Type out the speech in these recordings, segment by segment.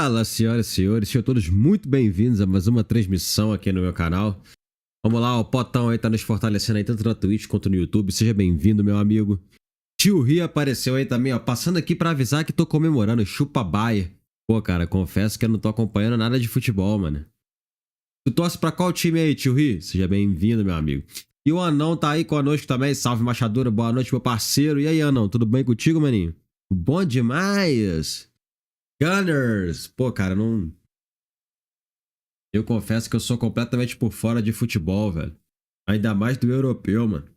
Fala, senhoras e senhores, sejam todos muito bem-vindos a mais uma transmissão aqui no meu canal. Vamos lá, o Potão aí tá nos fortalecendo aí tanto na Twitch quanto no YouTube. Seja bem-vindo, meu amigo. Tio Ri apareceu aí também, ó, passando aqui pra avisar que tô comemorando Chupa Baia. Pô, cara, confesso que eu não tô acompanhando nada de futebol, mano. Tu torce pra qual time aí, Tio Ri? Seja bem-vindo, meu amigo. E o Anão tá aí conosco também, salve Machadura, boa noite, meu parceiro. E aí, Anão, tudo bem contigo, maninho? Bom demais! Gunners! Pô, cara, não... Eu confesso que eu sou completamente por fora de futebol, velho. Ainda mais do europeu, mano.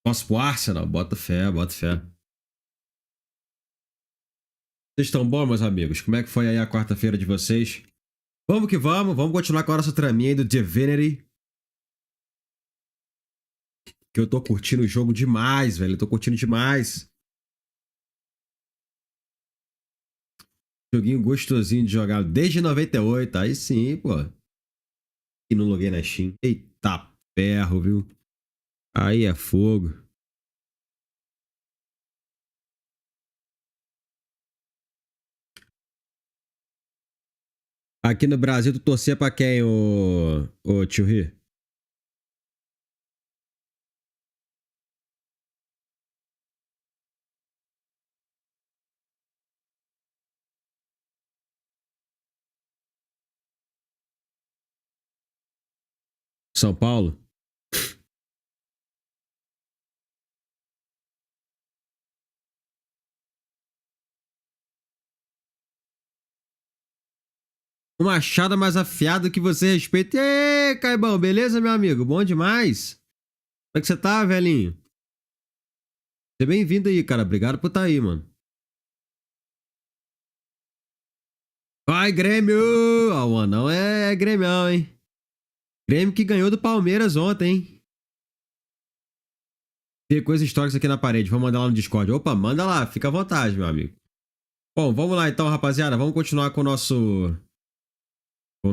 Posso pro Arsenal? Bota fé, bota fé. Vocês estão bons, meus amigos? Como é que foi aí a quarta-feira de vocês? Vamos que vamos, vamos continuar com a nossa traminha aí do Divinity. Que eu tô curtindo o jogo demais, velho. Eu tô curtindo demais. Joguinho gostosinho de jogar desde 98. Aí sim, pô. E não loguei na Steam. Eita ferro, viu? Aí é fogo. Aqui no Brasil, tu torcia pra quem, ô Tio Ri? São Paulo? Um machado mais afiado que você respeita. E aí, Caibão, beleza, meu amigo? Bom demais. Como é que você tá, velhinho? Seja bem-vindo aí, cara. Obrigado por estar aí, mano. Vai, Grêmio! Ah, o Anão é Grêmio, hein? Grêmio que ganhou do Palmeiras ontem, hein? Tem coisas históricas aqui na parede. Vou mandar lá no Discord. Opa, manda lá. Fica à vontade, meu amigo. Bom, vamos lá então, rapaziada. Vamos continuar com o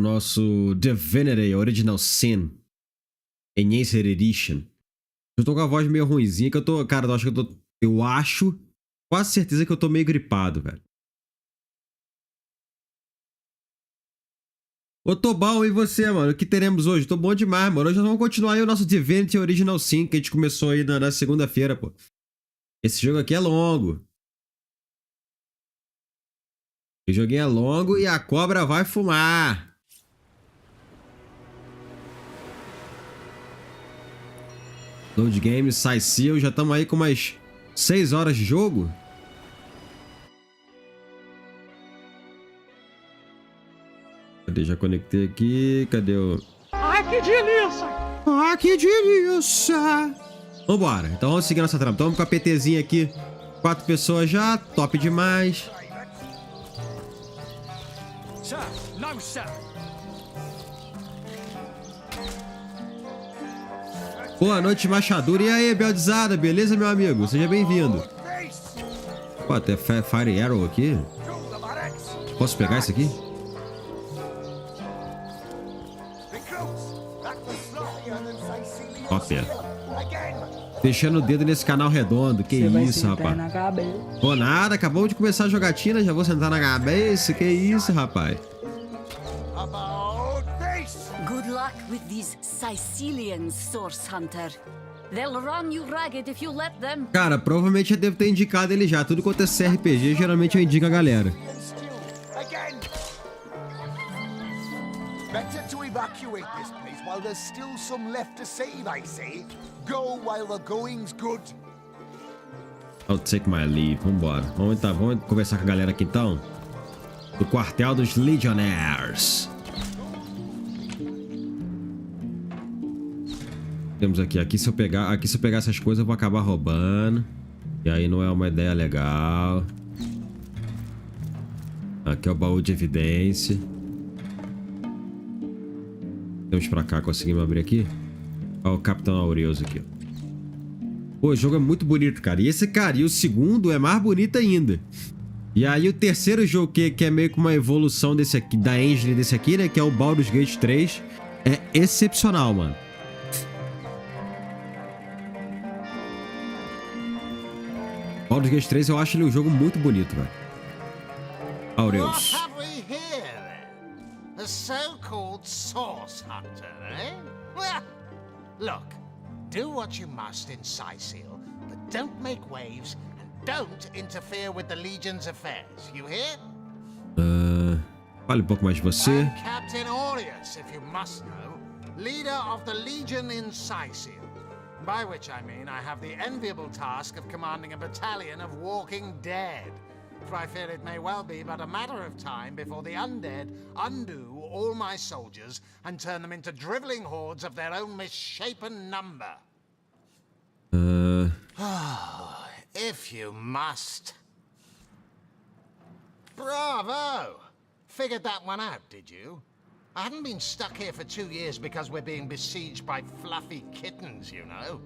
nosso Divinity Original Sin. Enhanced Edition. Eu tô com a voz meio ruinzinha, que eu tô... Cara, eu acho que eu tô... Eu acho... Quase certeza que eu tô meio gripado, velho. Ô, tô bom, e você, mano? O que teremos hoje? Tô bom demais, mano. Hoje nós vamos continuar aí o nosso Divinity Original Sin, que a gente começou aí na segunda-feira, pô. Esse jogo aqui é longo. O joguinho é longo e a cobra vai fumar. Load Games, sai seal, já estamos aí com umas 6 horas de jogo. Cadê? Já conectei aqui. Cadê o... Ai, que delícia! Ah, que delícia! Vambora. Então vamos seguir nossa trama. Estamos com a PTzinha aqui. 4 pessoas já. Top demais. Sir, no, sir. Boa noite, Machadura. E aí, Beldizada? Beleza, meu amigo? Seja bem-vindo. Pô, tem Fire Arrow aqui. Posso pegar isso aqui? Top. Deixando o dedo nesse canal redondo. Que isso, rapaz? Pô, nada. Acabamos de começar a jogatina. Já vou sentar na cabeça. Que isso, rapaz? Good luck with these Sicilians, Source Hunter. They'll run you ragged if you let them. Cara, provavelmente já devo ter indicado ele já. Tudo quanto é CRPG, geralmente eu indico a galera. Better to evacuate this place while there's still some left to save, I say. Go while the going's good. I'll take my leave. Vambora. Vamos conversar com a galera aqui então. Do quartel dos Legionnaires. Temos aqui. Aqui se eu pegar essas coisas eu vou acabar roubando. E aí não é uma ideia legal. Aqui é o baú de evidência. Temos pra cá, conseguimos abrir aqui. Olha o Capitão Aureus aqui. Pô, o jogo é muito bonito, cara. E esse, cara, e o segundo é mais bonito ainda. E aí o terceiro jogo, que é meio que uma evolução desse aqui, da engine desse aqui, né? Que é o Baldur's Gate 3. É excepcional, mano. Baldur's Gate 3 eu acho ele um jogo muito bonito, velho. Aureus. have we here, then? A so-called source hunter, eh? Well, look, do what you must in Sicil, but don't make waves and don't interfere with the Legion's affairs. You hear? Fale pouco mais de você. I'm Captain Aureus, if you must know, leader of the Legion in Sicil. By which I mean I have the enviable task of commanding a battalion of walking dead. For I fear it may well be but a matter of time before the undead undo all my soldiers and turn them into driveling hordes of their own misshapen number. If you must. Bravo! Figured that one out, did you? I haven't been stuck here for 2 years because we're being besieged by fluffy kittens, you know.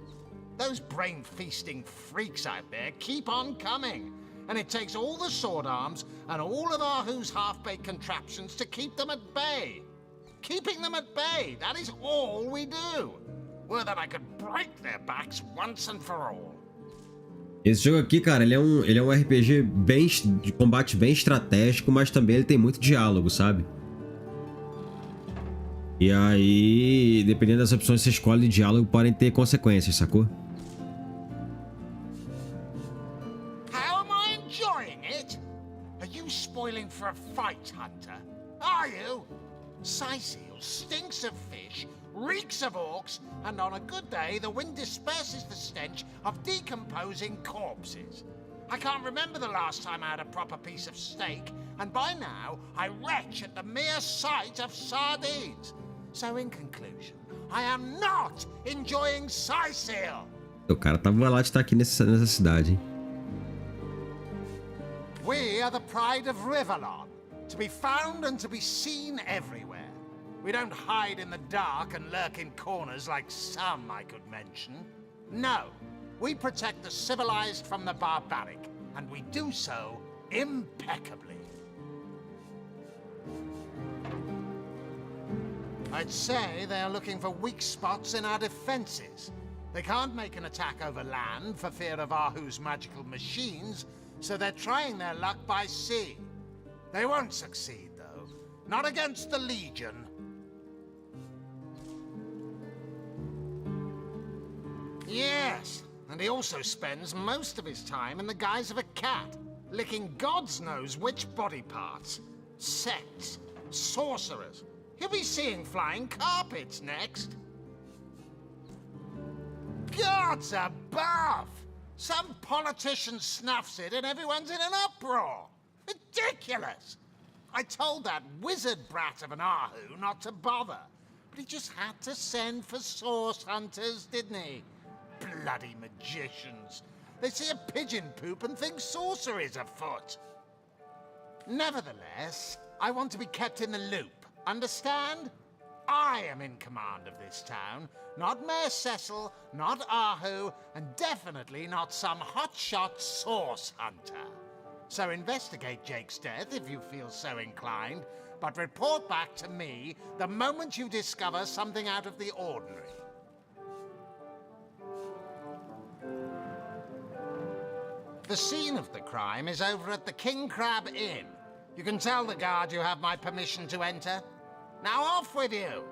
Those brain-feasting freaks out there keep on coming. And it takes all the sword arms and all of Ahu's half-baked contraptions to keep them at bay. Keeping them at bay, that is all we do. Were that I could break their backs once and for all. Esse jogo aqui, cara, ele é um RPG bem de combate bem estratégico, mas também ele tem muito diálogo, sabe? E aí, dependendo das opções que você escolhe de diálogo, podem ter consequências, sacou? How am I enjoying it? Are you spoiling for a fight, Hunter? Are you? Sicil stinks of fish, reeks of orcs, and on a good day the wind disperses the stench of decomposing corpses. I can't remember the last time I had a proper piece of steak, and by now I retch at the mere sight of sardines. So in conclusion, I am not enjoying Sicil. O cara tá bolado de estar aqui nessa cidade, hein? We are the pride of Rivellon, to be found and to be seen everywhere. We don't hide in the dark and lurk in corners like some I could mention. No, we protect the civilized from the barbaric, and we do so impeccably. I'd say they are looking for weak spots in our defenses. They can't make an attack over land for fear of Ahu's magical machines, so they're trying their luck by sea. They won't succeed, though. Not against the Legion. Yes, and he also spends most of his time in the guise of a cat, licking God's knows which body parts. Sects, sorcerers. He'll be seeing flying carpets next. Gods above! Some politician snuffs it and everyone's in an uproar. Ridiculous! I told that wizard brat of an Ahu not to bother, but he just had to send for source hunters, didn't he? Bloody magicians. They see a pigeon poop and think sorcery's afoot. Nevertheless, I want to be kept in the loop. Understand? I am in command of this town, not Mayor Cecil, not Ahu, and definitely not some hotshot source hunter. So investigate Jake's death if you feel so inclined, but report back to me the moment you discover something out of the ordinary. The scene of the crime is over at the King Crab Inn. You can tell the guard you have my permission to enter. Now off with you!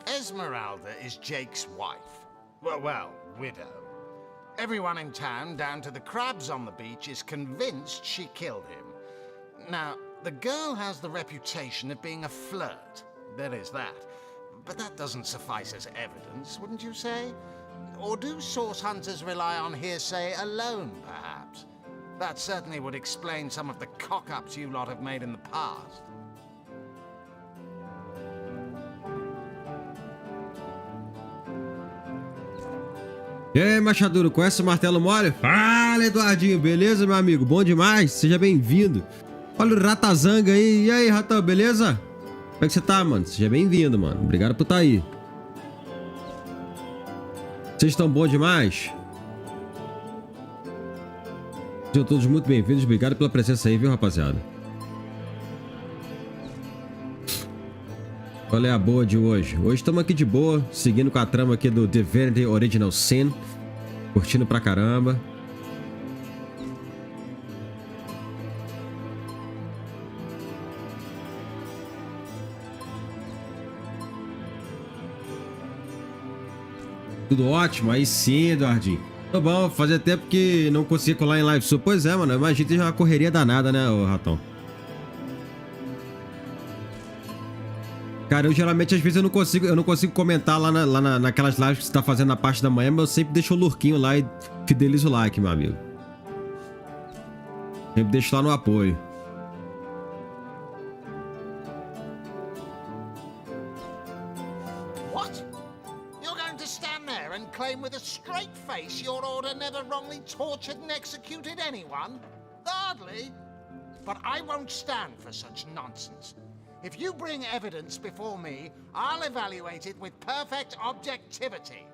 Esmeralda is Jake's wife. Well, widow. Everyone in town, down to the crabs on the beach, is convinced she killed him. Now, the girl has the reputation of being a flirt. There is that. But that doesn't suffice as evidence, wouldn't you say? Or do source hunters rely on hearsay alone, perhaps? That certainly would explain some of the cock-ups you lot have made in the past. E aí, Machaduro, conhece o martelo mole? Fala, Eduardinho, beleza, meu amigo? Bom demais, seja bem-vindo. Olha o Ratazanga aí. E aí, Ratão, beleza? Como é que você tá, mano? Seja bem-vindo, mano. Obrigado por estar aí. Vocês estão bons demais? Sejam todos muito bem-vindos. Obrigado pela presença aí, viu, rapaziada? Qual é a boa de hoje? Hoje estamos aqui de boa, seguindo com a trama aqui do Divinity Original Sin. Curtindo pra caramba. Tudo ótimo? Aí sim, Eduardinho. Tá bom, fazia tempo que não conseguia colar em live sua. Pois é, mano, imagina que já uma correria danada, né, ô ratão? Cara, eu geralmente, às vezes, eu não consigo comentar lá, naquelas lives que você tá fazendo na parte da manhã, mas eu sempre deixo o lurquinho lá e fidelizo o like, meu amigo. Sempre deixo lá no apoio. What? You're going to stand there and claim with a straight face your order never wrongly tortured and executed anyone? Hardly. But I won't stand for such nonsense. If you bring evidence before me, I'll evaluate it with perfect objectivity.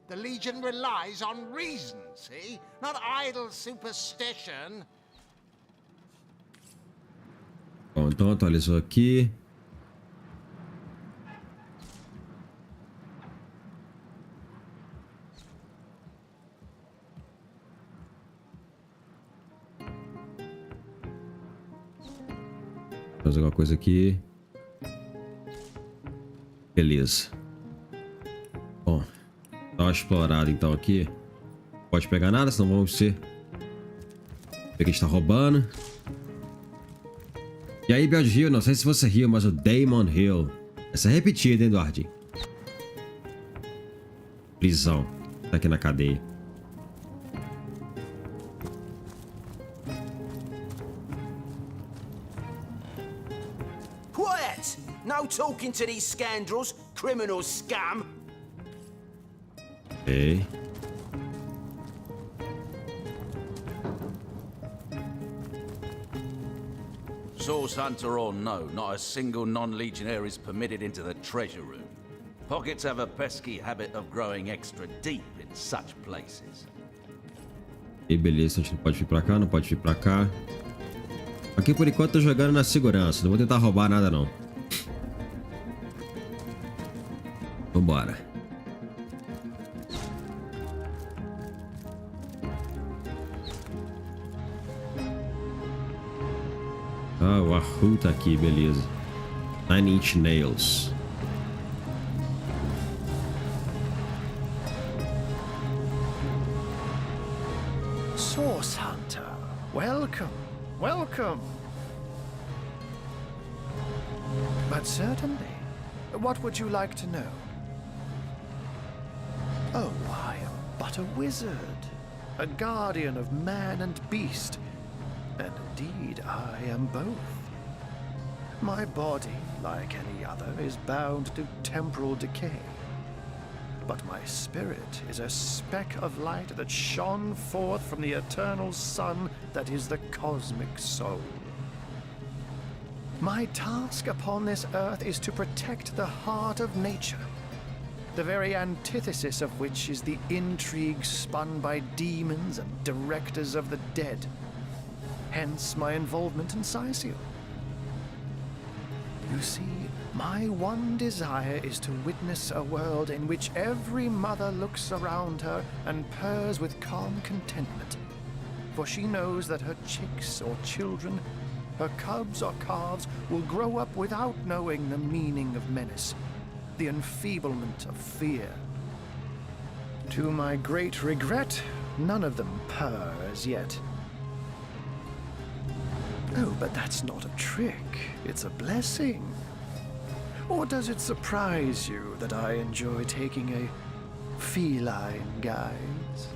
The Legion relies on reason, see? Not idle superstition. Bom, então atualizou aqui. Fazer alguma coisa aqui. Beleza. Bom, dá uma explorada então aqui. Pode pegar nada, senão vamos ser. Aqui está roubando. E aí, Belt Hill, não sei se você riu, mas o Damon Hill. Essa é repetida, hein, Eduardinho? Prisão. Tá aqui na cadeia. Quiet! No talking to these scoundrels, criminal scum! Ok. Source hunter or no, not a single non-legionnaire is permitted into the treasure room. Pockets have a pesky habit of growing extra deep in such places. E beleza, a gente não pode vir pra cá, não pode vir pra cá. Aqui por enquanto eu tô jogando na segurança, não vou tentar roubar nada não. Vambora. Ah, o Arru tá aqui, beleza. 9-inch nails. Source Hunter, welcome, welcome. But certainly, what would you like to know? Oh, I am but a wizard, a guardian of man and beast, and indeed I am both. My body, like any other, is bound to temporal decay. But my spirit is a speck of light that shone forth from the eternal sun that is the cosmic soul. My task upon this earth is to protect the heart of nature, the very antithesis of which is the intrigue spun by demons and directors of the dead. Hence my involvement in Sicil. You see, my one desire is to witness a world in which every mother looks around her and purrs with calm contentment, for she knows that her chicks or children, her cubs or calves, will grow up without knowing the meaning of menace, the enfeeblement of fear. To my great regret, none of them purr as yet. Oh, but that's not a trick. It's a blessing. Or does it surprise you that I enjoy taking a feline guise?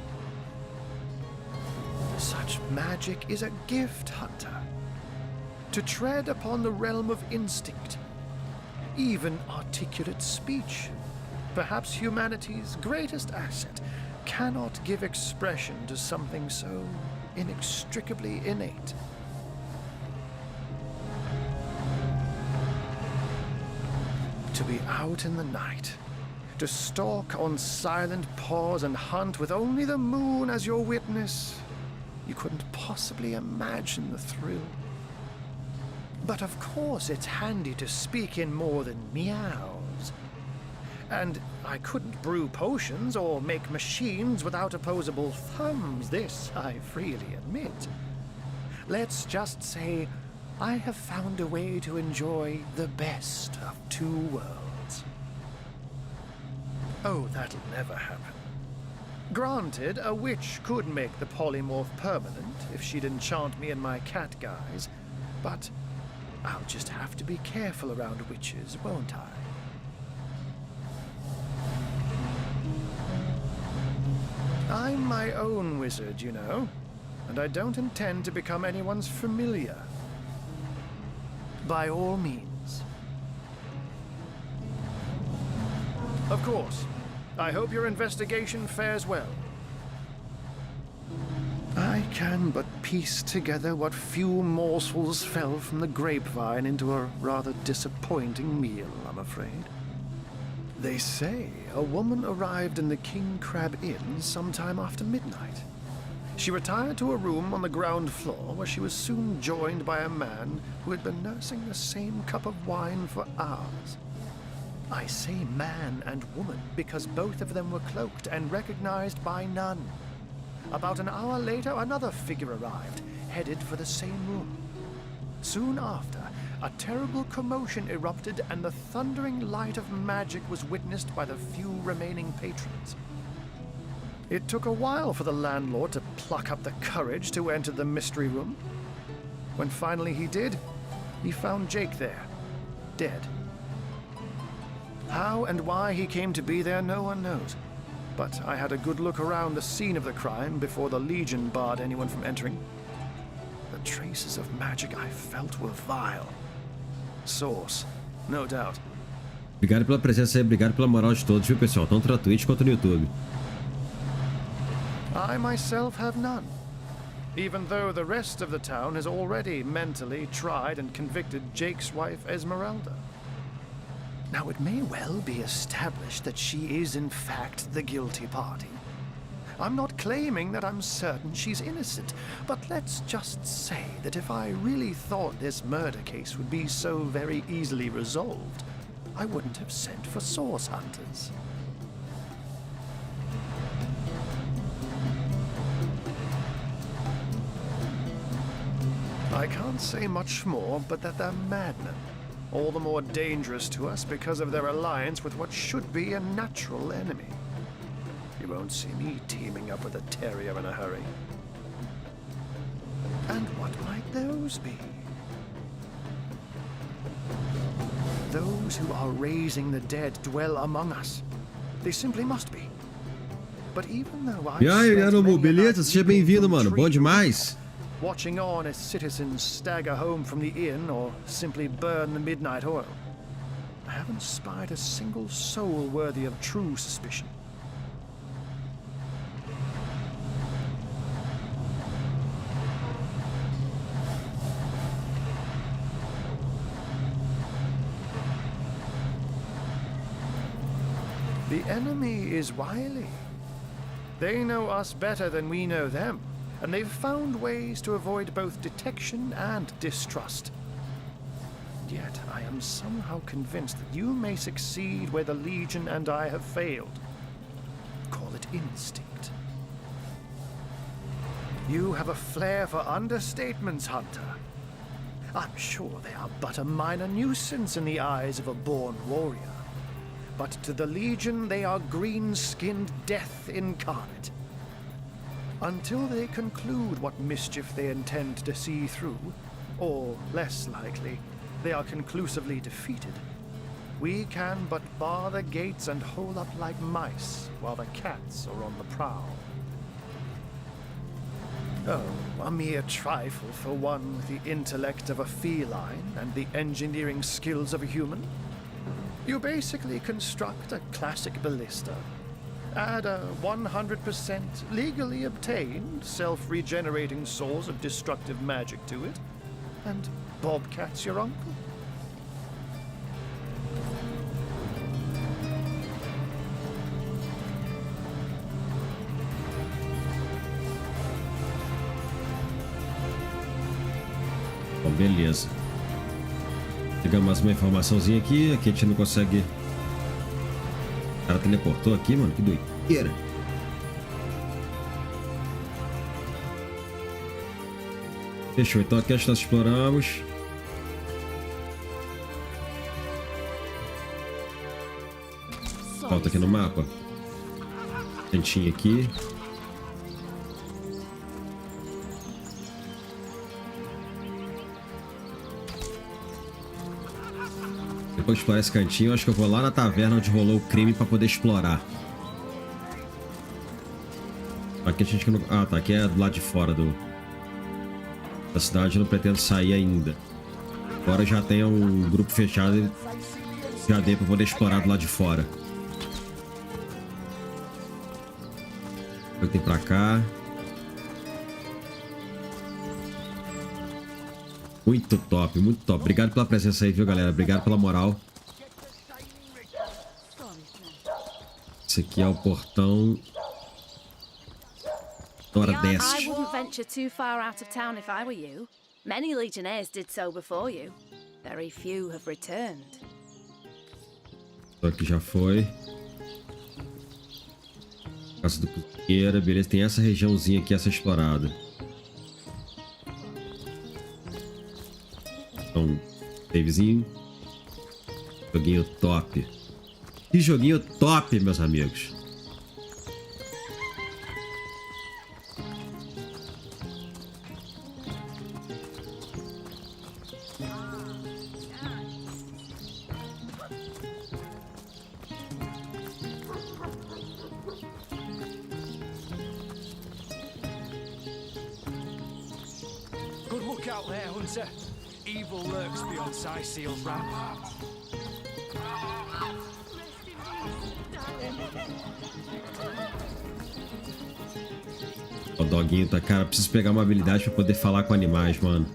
Such magic is a gift, Hunter. To tread upon the realm of instinct, even articulate speech, perhaps humanity's greatest asset, cannot give expression to something so inextricably innate. To be out in the night, to stalk on silent paws and hunt with only the moon as your witness, you couldn't possibly imagine the thrill. But of course it's handy to speak in more than meows. And I couldn't brew potions or make machines without opposable thumbs, this I freely admit. Let's just say I have found a way to enjoy the best of two worlds. Oh, that'll never happen. Granted, a witch could make the polymorph permanent if she'd enchant me in my cat guise, but I'll just have to be careful around witches, won't I? I'm my own wizard, you know, and I don't intend to become anyone's familiar. By all means. Of course. I hope your investigation fares well. I can but piece together what few morsels fell from the grapevine into a rather disappointing meal, I'm afraid. They say a woman arrived in the King Crab Inn sometime after midnight. She retired to a room on the ground floor where she was soon joined by a man who had been nursing the same cup of wine for hours. I say man and woman because both of them were cloaked and recognized by none. About an hour later, another figure arrived, headed for the same room. Soon after, a terrible commotion erupted and the thundering light of magic was witnessed by the few remaining patrons. It took a while for the landlord to pluck up the courage to enter the mystery room. When finally he did, he found Jake there, dead. How and why he came to be there, no one knows. But I had a good look around the scene of the crime before the Legion barred anyone from entering. The traces of magic I felt were vile. Source, no doubt. Obrigado pela presença aí, obrigado pela moral de todos, viu, pessoal? Tanto na Twitch quanto no YouTube. I myself have none. Even though the rest of the town has already mentally tried and convicted Jake's wife, Esmeralda. Now, it may well be established that she is, in fact, the guilty party. I'm not claiming that I'm certain she's innocent, but let's just say that if I really thought this murder case would be so very easily resolved, I wouldn't have sent for source hunters. I can't say much more, but that they're madmen. All the more dangerous to us because of their alliance with what should be a natural enemy. You won't see me teaming up with a terrier in a hurry. And what might those be? Those who are raising the dead dwell among us. They simply must be. But even though I've E aí, spent Anomu, many a beleza? night Seja peeping bem-vindo, from mano. tree Bom to demais. watching on as citizens stagger home from the inn or simply burn the midnight oil, I haven't spied a single soul worthy of true suspicion. The enemy is wily. They know us better than we know them, and they've found ways to avoid both detection and distrust. Yet I am somehow convinced that you may succeed where the Legion and I have failed. Call it instinct. You have a flair for understatements, Hunter. I'm sure they are but a minor nuisance in the eyes of a born warrior. But to the Legion they are green-skinned death incarnate. Until they conclude what mischief they intend to see through, or, less likely, they are conclusively defeated, we can but bar the gates and hole up like mice while the cats are on the prowl. Oh, a mere trifle for one with the intellect of a feline and the engineering skills of a human. You basically construct a classic ballista, add a 100% legally obtained self-regenerating source of destructive magic to it, and Bobcat's your uncle. Bom, beleza. Pegamos mais uma informaçãozinha aqui. Aqui a gente não consegue... O cara teleportou aqui, mano. Que doideira. Fechou. Então aqui nós exploramos. Falta aqui no mapa. Cantinho aqui. Depois de explorar esse cantinho, eu acho que eu vou lá na taverna onde rolou o crime pra poder explorar. Aqui a gente não... Ah, tá. Aqui é do lado de fora da cidade. Eu não pretendo sair ainda. Agora já tem um grupo fechado e já dei pra poder explorar do lado de fora. O que tem pra cá? Muito top, muito top. Obrigado pela presença aí, viu, galera? Obrigado pela moral. Esse aqui é o portão nordeste. I wouldn't venture too far out of town if I were you. Many legionnaires did so before you. Very few have returned. Aqui já foi. Casa do cozinheiro, beleza. Tem essa regiãozinha aqui, essa explorada. Então, savezinho. Joguinho top. Que joguinho top, meus amigos. Good look out there, Hunter. Evil lurks beyond Seal's ramparts. O doguinho tá... Cara, preciso pegar uma habilidade pra poder falar com animais, mano.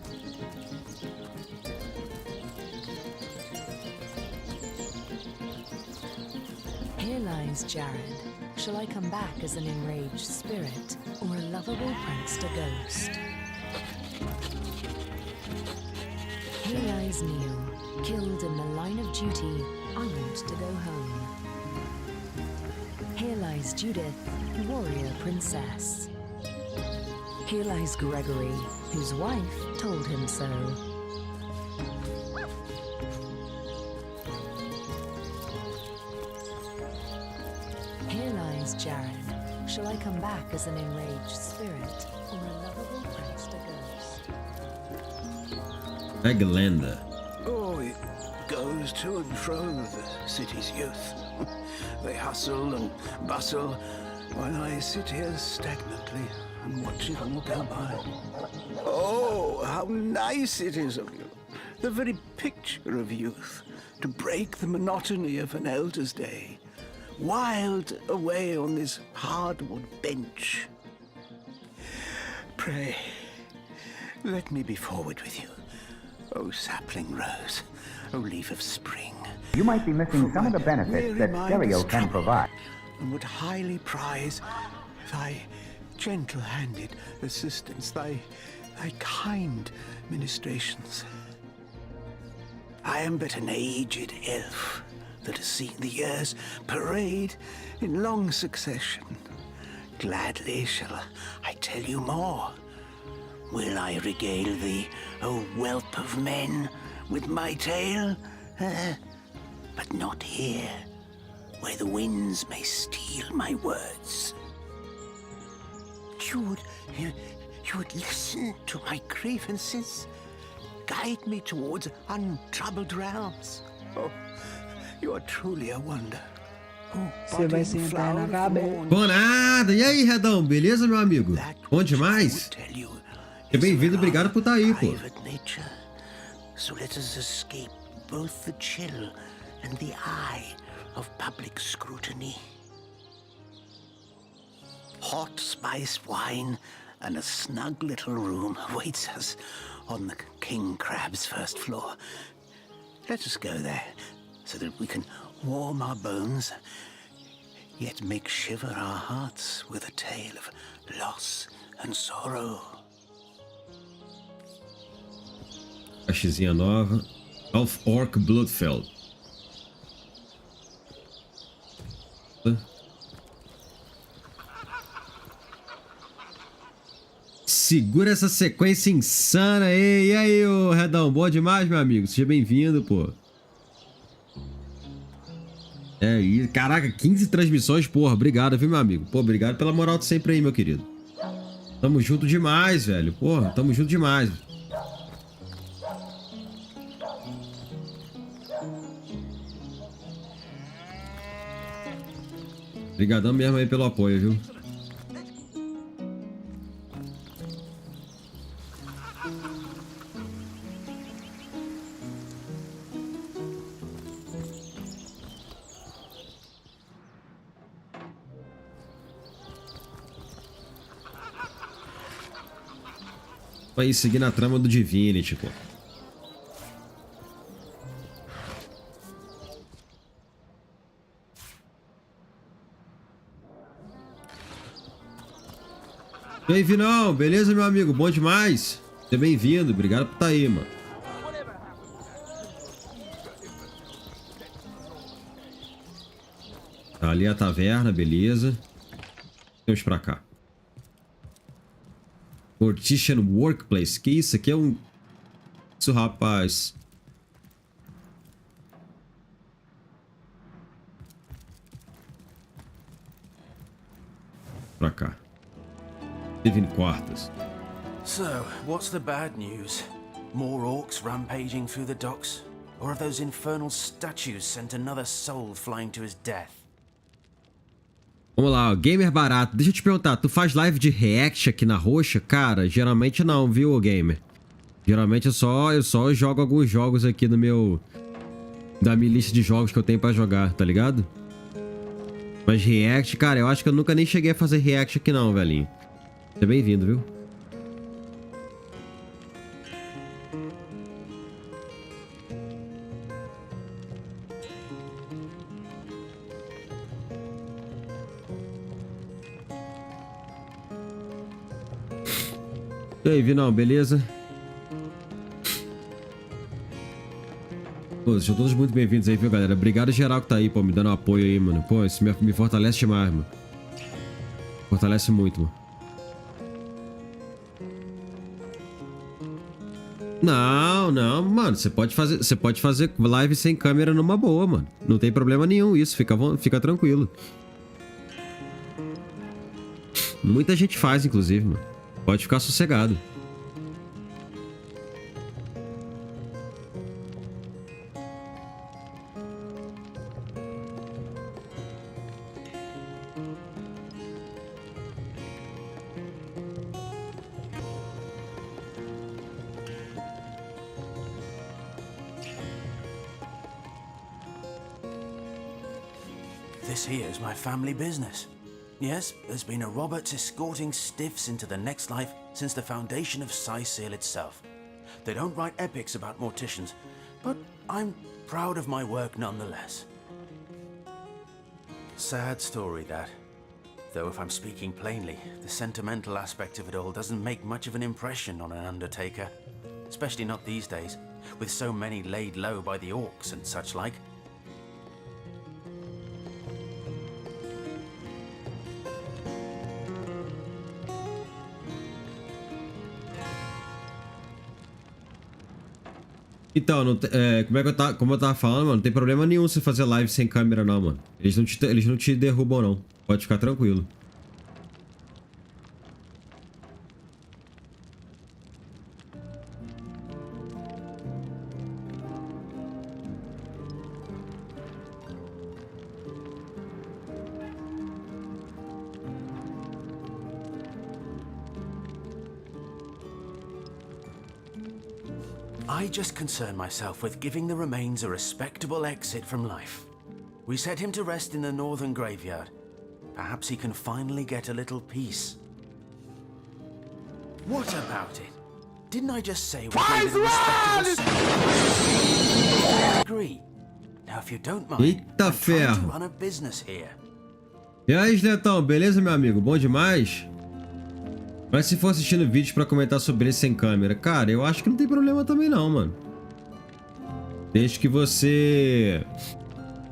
Here lies Jared. Shall I come back as an enraged spirit or a lovable prankster ghost? Here lies Neil, killed in the line of duty, armed to go home. Here lies Judith, warrior princess. Here lies Gregory, whose wife told him so. Here lies Jared. Shall I come back as an enraged spirit or a lovable prankster ghost? Eglanda. Oh, it goes to and fro, the city's youth. They hustle and bustle, while I sit here stagnantly and watch it all go by. Oh, how nice it is of you. The very picture of youth, to break the monotony of an elder's day. Wild away on this hardwood bench. Pray, let me be forward with you. Oh, sapling rose, oh, leaf of spring. You might be missing some of the benefits that stereo can provide. And would highly prize thy gentle-handed assistance, thy kind ministrations. I am but an aged elf that has seen the years parade in long succession. Gladly shall I tell you more. Will I regale thee, O whelp of men, with my tale? But not here, where the winds may steal my words. You would listen to my grievances, guide me towards untroubled realms. Oh, you are truly a wonder. Você vai sentar na cabeça. Bom nada! E aí, Redão? Beleza, meu amigo? Bom demais? Seja bem-vindo, obrigado por estar aí, pô. So let us escape both the chill and the eye of public scrutiny. Hot spiced wine and a snug little room awaits us on the King Crab's first floor. Let us go there so that we can warm our bones, yet make shiver our hearts with a tale of loss and sorrow. Caixinha nova. Half Orc Bloodfell. Segura essa sequência insana aí. E aí, ô Redão? Boa demais, meu amigo. Seja bem-vindo, pô. É, e caraca, 15 transmissões, porra. Obrigado, viu, meu amigo? Pô, obrigado pela moral de sempre aí, meu querido. Tamo junto demais, velho. Porra, tamo junto demais. Obrigadão mesmo aí pelo apoio, viu? Aí, seguindo a trama do Divinity, pô. E aí, Vinão? Beleza, meu amigo? Bom demais? Seja bem-vindo. Obrigado por estar aí, mano. Tá ali a taverna, beleza. Vamos pra cá. Mortician Workplace. Que isso? Aqui é um... Isso, rapaz. Pra cá. Living quarters. So, what's the bad news? More orcs rampaging through the docks? Or have those infernal statues sent another soul flying to his death? Vamos lá, ó. Gamer barato. Deixa eu te perguntar, tu faz live de react aqui na roxa? Cara, geralmente não, viu, gamer? Geralmente eu só jogo alguns jogos aqui no meu... Da minha lista de jogos que eu tenho pra jogar, tá ligado? Mas react, cara, eu acho que eu nunca nem cheguei a fazer react aqui não, velhinho. Seja bem-vindo, viu? E aí, Vinão, beleza? Pô, sejam todos muito bem-vindos aí, viu, galera? Obrigado geral que tá aí, pô, me dando apoio aí, mano. Pô, isso me fortalece demais, mano. Fortalece muito, mano. Não, mano. Você pode fazer live sem câmera numa boa, mano. Não tem problema nenhum isso, fica tranquilo. Muita gente faz, inclusive, mano. Pode ficar sossegado. This here's my family business. Yes, there's been a Roberts escorting stiffs into the next life since the foundation of Cyseal itself. They don't write epics about morticians, but I'm proud of my work nonetheless. Sad story, that. Though if I'm speaking plainly, the sentimental aspect of it all doesn't make much of an impression on an undertaker. Especially not these days, with so many laid low by the orcs and such like. Então, como eu tava falando, mano, não tem problema nenhum você fazer live sem câmera não, mano. Eles não te derrubam não. Pode ficar tranquilo. I just concern myself with giving the remains a respectable exit from life. We set him to rest in the northern graveyard. Perhaps he can finally get a little peace. What about it? Didn't I just say we gave him a respectable agree? Now if you don't mind, Eita I'm trying to ferro. run a business here. E aí, Sletão, beleza, meu amigo? Bom demais? Mas se for assistindo vídeos pra comentar sobre ele sem câmera, cara, eu acho que não tem problema também não, mano. Desde que você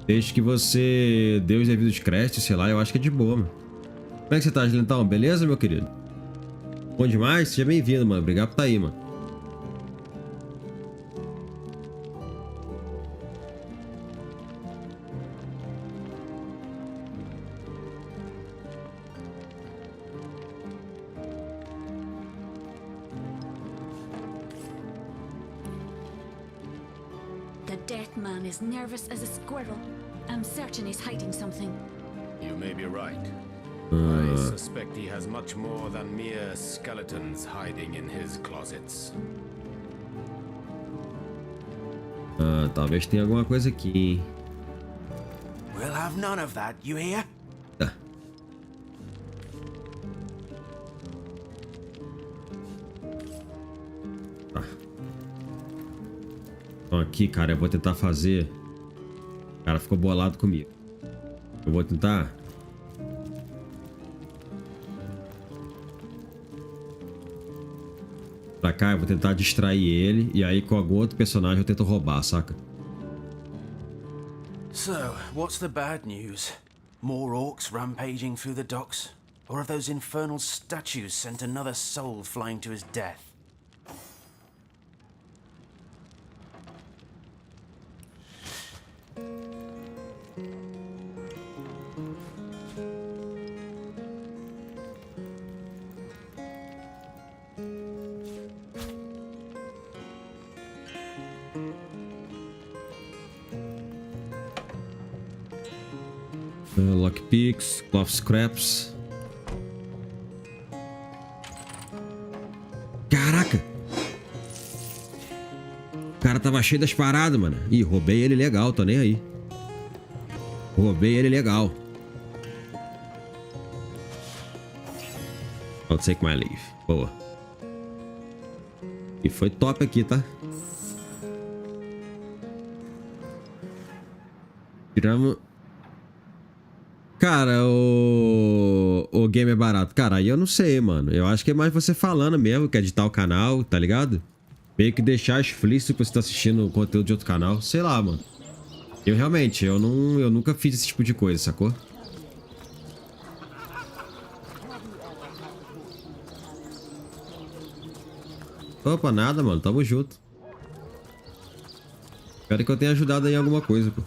dê os devidos créditos, sei lá, eu acho que é de boa, mano. Como é que você tá, Sletão? Beleza, meu querido? Bom demais? Seja bem-vindo, mano. Obrigado por estar aí, mano. death man is nervous as a squirrel. I'm certain he's hiding something. You may be right. I suspect he has much more than mere skeletons hiding in his closets. Talvez tenha alguma coisa aqui, hein? We'll have none of that, you hear? Tá. Tá. Então aqui, cara, eu vou tentar fazer... O cara ficou bolado comigo. Eu vou tentar... Pra cá, eu vou tentar distrair ele. E aí com algum outro personagem eu tento roubar, saca? So, what's the bad news? More orcs rampaging through the docks? Or have those infernal statues sent another soul flying to his death? Lockpicks, cloth scraps. Caraca! O cara tava cheio das paradas, mano. Ih, roubei ele legal, tô nem aí. Roubei ele legal. I'll take my leave. Boa. E foi top aqui, tá? Tiramos... Cara, o game é barato. Cara, aí eu não sei, mano. Eu acho que é mais você falando mesmo, que é editar o canal, tá ligado? Meio que deixar explícito que você tá assistindo o conteúdo de outro canal. Sei lá, mano. Eu realmente, eu nunca fiz esse tipo de coisa, sacou? Opa, nada, mano. Tamo junto. Espero que eu tenha ajudado aí em alguma coisa, pô.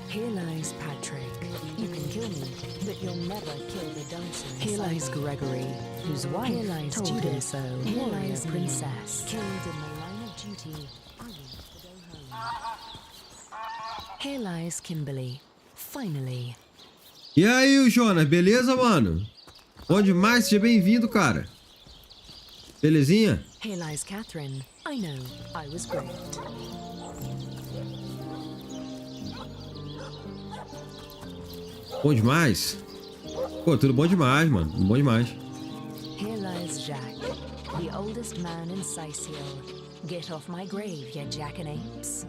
Here lies Patrick. You can kill me, but you'll never kill the dancer. Here lies Gregory, whose wife told him so. Warrior princess, killed in the line of duty. I want to go home. Here lies Kimberly, finally. E aí, Jonas, beleza, mano? Bom demais, seja bem-vindo, cara. Belezinha? Here lies Catherine. I know, I was great. Bom demais. Pô, tudo bom demais, mano. Bom demais. Here lies Jack, the oldest man in Sicil. Get off my grave, you jackanapes.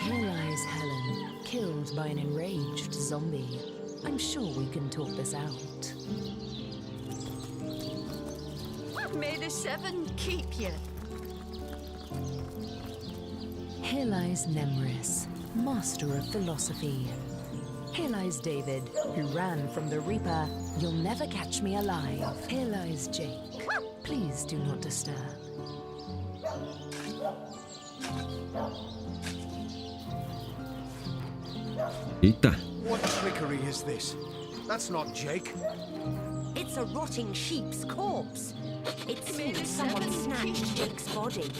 Here lies Helen, killed by an enraged zombie. I'm sure we can talk this out. May the seven keep you. Here lies Nemris, master of philosophy. Here lies David, who ran from the Reaper. You'll never catch me alive. Here lies Jake. Please do not disturb. Eita. What trickery is this? That's not Jake. It's a rotting sheep's corpse. It seems someone snatched Jake's body.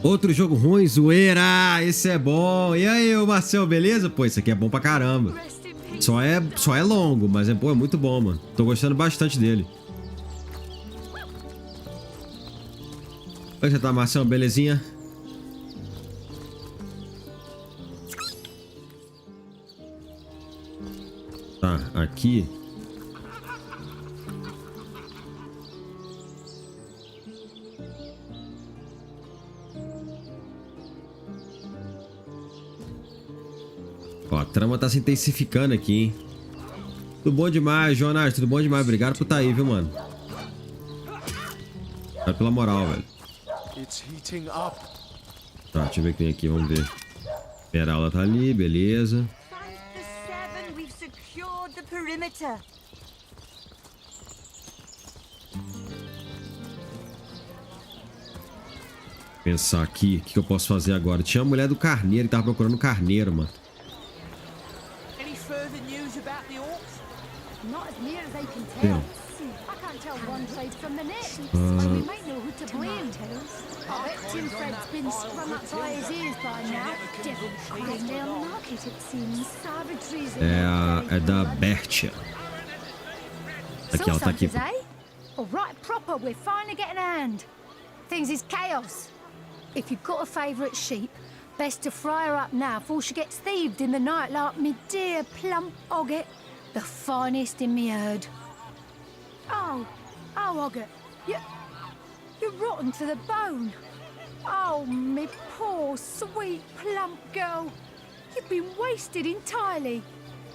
Outro jogo ruim, zoeira. Esse é bom. E aí, ô Marcel, beleza? Pô, esse aqui é bom pra caramba. Só é longo, mas é muito bom, mano. Tô gostando bastante dele. Como é que você tá, Marcel? Belezinha? Tá, aqui. Ó, a trama tá se intensificando aqui, hein? Tudo bom demais, Jonas. Tudo bom demais. Obrigado por estar aí, viu, mano? Obrigado pela moral, velho. Tá, deixa eu ver o que tem aqui. Vamos ver. Peralta tá ali, beleza. Pensar aqui, o que eu posso fazer agora? Tinha a mulher do carneiro que tava procurando o carneiro, mano. É da Bertia. Aqui, ela tá aqui. Alright, proper, we're finally getting a hand. Things is chaos. If you've got a favourite sheep, best to fry her up now before she gets thieved in the night like me dear plump Ogget, the finest in me herd. Oh, Ogget, you're rotten to the bone. Oh, me poor, sweet, plump girl. You've been wasted entirely.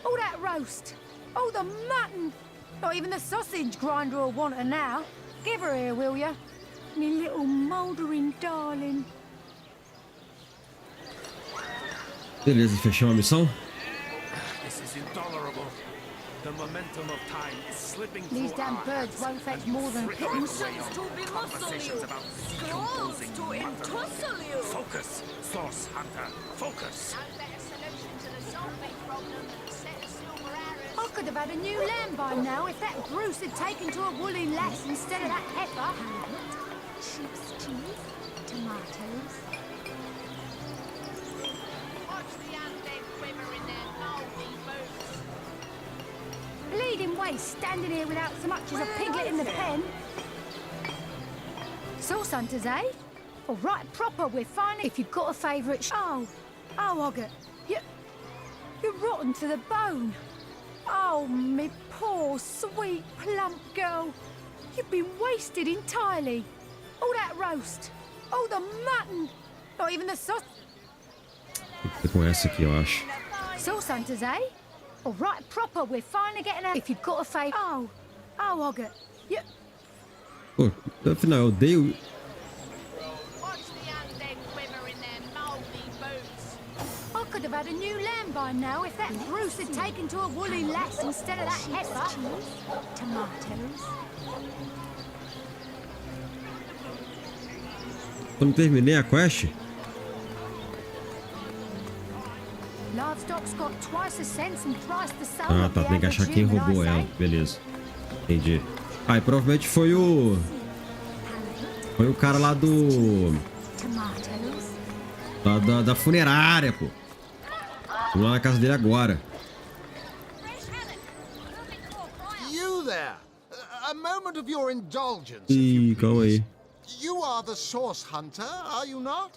All that roast, all the mutton, not even the sausage grinder will want her now. Give her here, will ya? Me little mouldering darling. Beleza, fechamos a missão? This is intolerable. The momentum of time is slipping through. These damn birds won't fetch more than pittance. Conversations about decomposing matter. Focus, source hunter. Focus. I could have had a new lamb by now if that Bruce had taken to a woolly lass instead of that heifer. Sheep's cheese, tomatoes. Watch the undead quiver in their moldy boots. Bleeding waste standing here without so much as a piglet in the pen. Sauce hunters, eh? All right, proper, we're fine. If you've got a favourite Oh, Ogget, you're rotten to the bone. Oh, me poor, sweet, plump girl. You've been wasted entirely. All that roast, all the mutton, not even the sauce. Com essa aqui, eu acho. Sauce hunters, eh? All right, proper, we're finally getting out. If you've got a favourite. Oh, Ogget, Pô, afinal, eu odeio. I could have had a new lamb by now if that Bruce had taken to a woolly lass instead of that heifer. Tomatoes. Eu não terminei a quest? Livestock's got twice the sense and thrice the soul. Ah, tá. Tem que achar quem roubou ela. Beleza. Entendi. Ah, e provavelmente foi o... Foi o cara lá do... Lá da funerária, pô. Vamos lá na casa dele agora. You there! A moment of your indulgence. Ih, calma aí. You are the source hunter, are you not?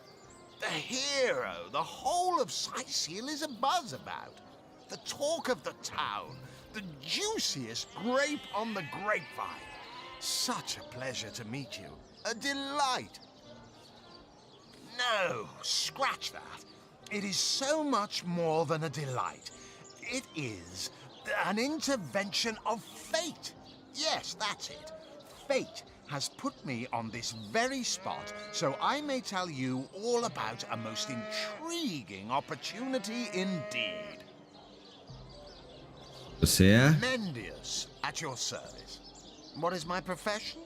The hero the whole of Sicil is abuzz about. The talk of the town. The juiciest grape on the grapevine. Such a pleasure to meet you. A delight. No, scratch that. It is so much more than a delight. It is an intervention of fate. Yes, that's it. Fate has put me on this very spot so I may tell you all about a most intriguing opportunity indeed. Você é? Mendius, at your service. What is my profession?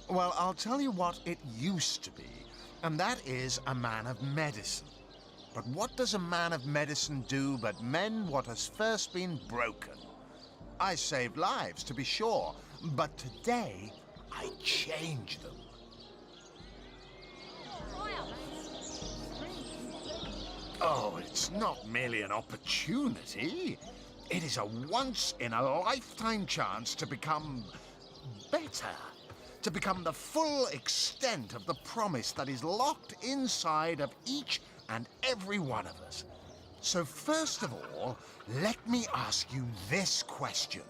Well, I'll tell you what it used to be, and that is a man of medicine. But what does a man of medicine do but mend what has first been broken? I save lives, to be sure, but today I change them. Oh, it's not merely an opportunity. It is a once-in-a-lifetime chance to become better. To become the full extent of the promise that is locked inside of each and every one of us. So first of all, let me ask you this question.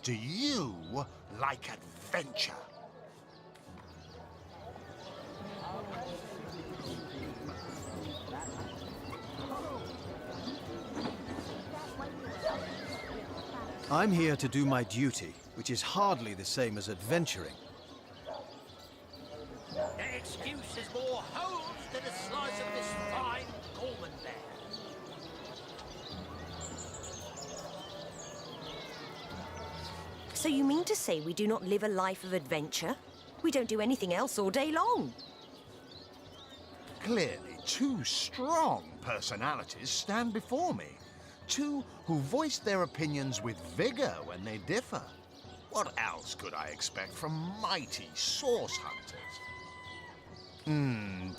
Do you like adventure? I'm here to do my duty, which is hardly the same as adventuring. That excuse is more holes than a slice of this fine Gorman there. So you mean to say we do not live a life of adventure? We don't do anything else all day long? Clearly, two strong personalities stand before me. Two who voice their opinions with vigor when they differ. What else could I expect from mighty source hunters?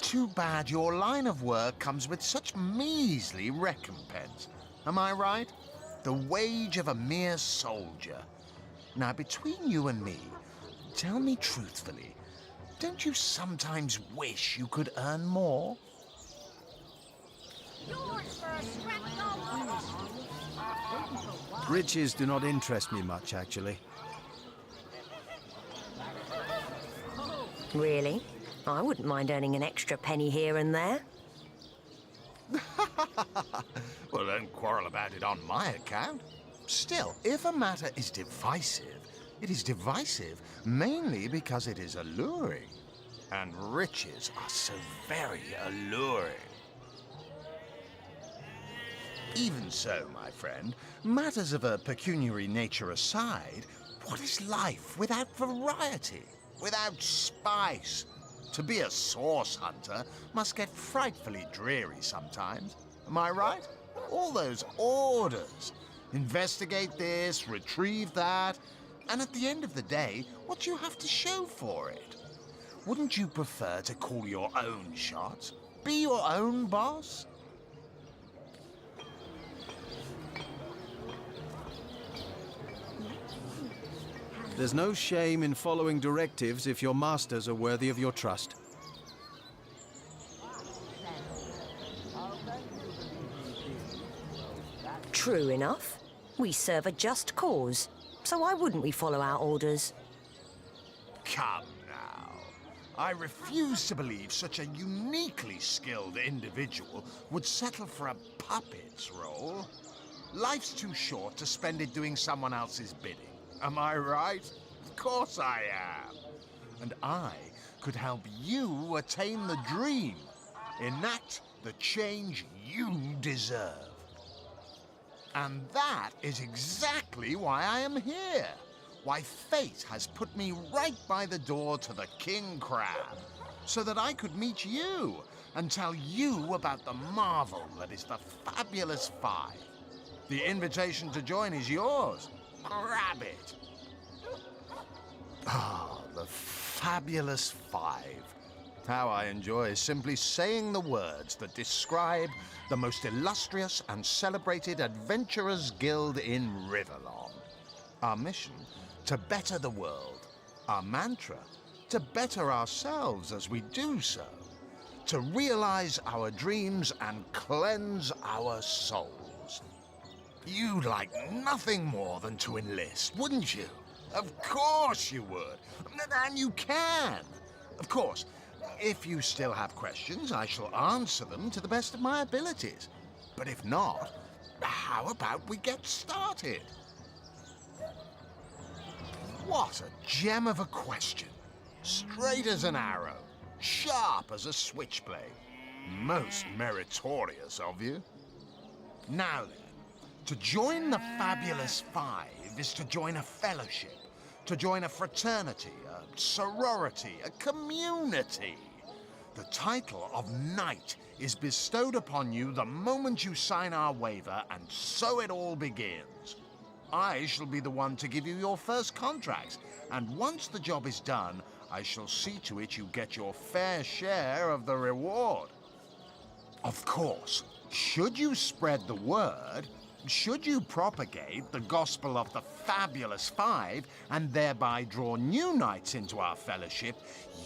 Too bad your line of work comes with such measly recompense. Am I right? The wage of a mere soldier. Now, between you and me, tell me truthfully, don't you sometimes wish you could earn more? Riches do not interest me much, actually. Really? I wouldn't mind earning an extra penny here and there. Well, don't quarrel about it on my account. Still, if a matter is divisive, it is divisive mainly because it is alluring. And riches are so very alluring. Even so, my friend, matters of a pecuniary nature aside, what is life without variety, without spice? To be a source hunter must get frightfully dreary sometimes. Am I right? All those orders. Investigate this, retrieve that, and at the end of the day, what do you have to show for it? Wouldn't you prefer to call your own shots? Be your own boss? There's no shame in following directives if your masters are worthy of your trust. True enough. We serve a just cause, so why wouldn't we follow our orders? Come now. I refuse to believe such a uniquely skilled individual would settle for a puppet's role. Life's too short to spend it doing someone else's bidding. Am I right? Of course I am. And I could help you attain the dream, enact the change you deserve. And that is exactly why I am here. Why fate has put me right by the door to the King Crab, so that I could meet you and tell you about the marvel that is the Fabulous Five. The invitation to join is yours. Grab it. Ah, the Fabulous Five. How I enjoy simply saying the words that describe the most illustrious and celebrated adventurers' guild in Riverlong. Our mission, to better the world. Our mantra, to better ourselves as we do so. To realize our dreams and cleanse our souls. You'd like nothing more than to enlist, wouldn't you? Of course you would. And you can. Of course, if you still have questions, I shall answer them to the best of my abilities. But if not, how about we get started? What a gem of a question. Straight as an arrow, sharp as a switchblade. Most meritorious of you. Now then, to join the Fabulous Five is to join a fellowship, to join a fraternity, a sorority, a community. The title of Knight is bestowed upon you the moment you sign our waiver, and so it all begins. I shall be the one to give you your first contracts, and once the job is done, I shall see to it you get your fair share of the reward. Of course, should you spread the word, should you propagate the gospel of the Fabulous Five and thereby draw new knights into our fellowship,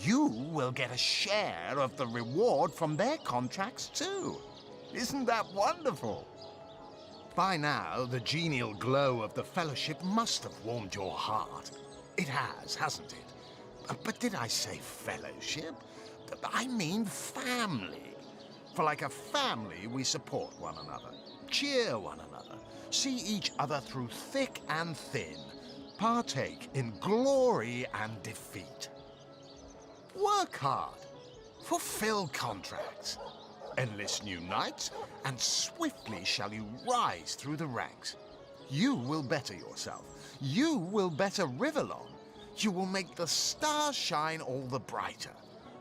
you will get a share of the reward from their contracts too. Isn't that wonderful? By now, the genial glow of the fellowship must have warmed your heart. It has, hasn't it? But did I say fellowship? I mean family. For like a family, we support one another. cheer one another, see each other through thick and thin, partake in glory and defeat. Work hard, fulfill contracts, enlist new knights, and swiftly shall you rise through the ranks. You will better yourself. You will better Riverlon. You will make the stars shine all the brighter,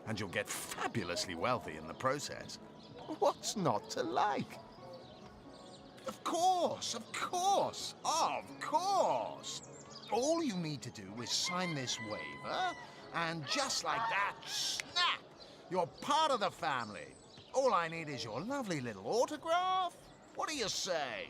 and you'll get fabulously wealthy in the process. What's not to like? Of course, of course, of course. All you need to do is sign this waiver, and just like that, snap! You're part of the family. All I need is your lovely little autograph. What do you say?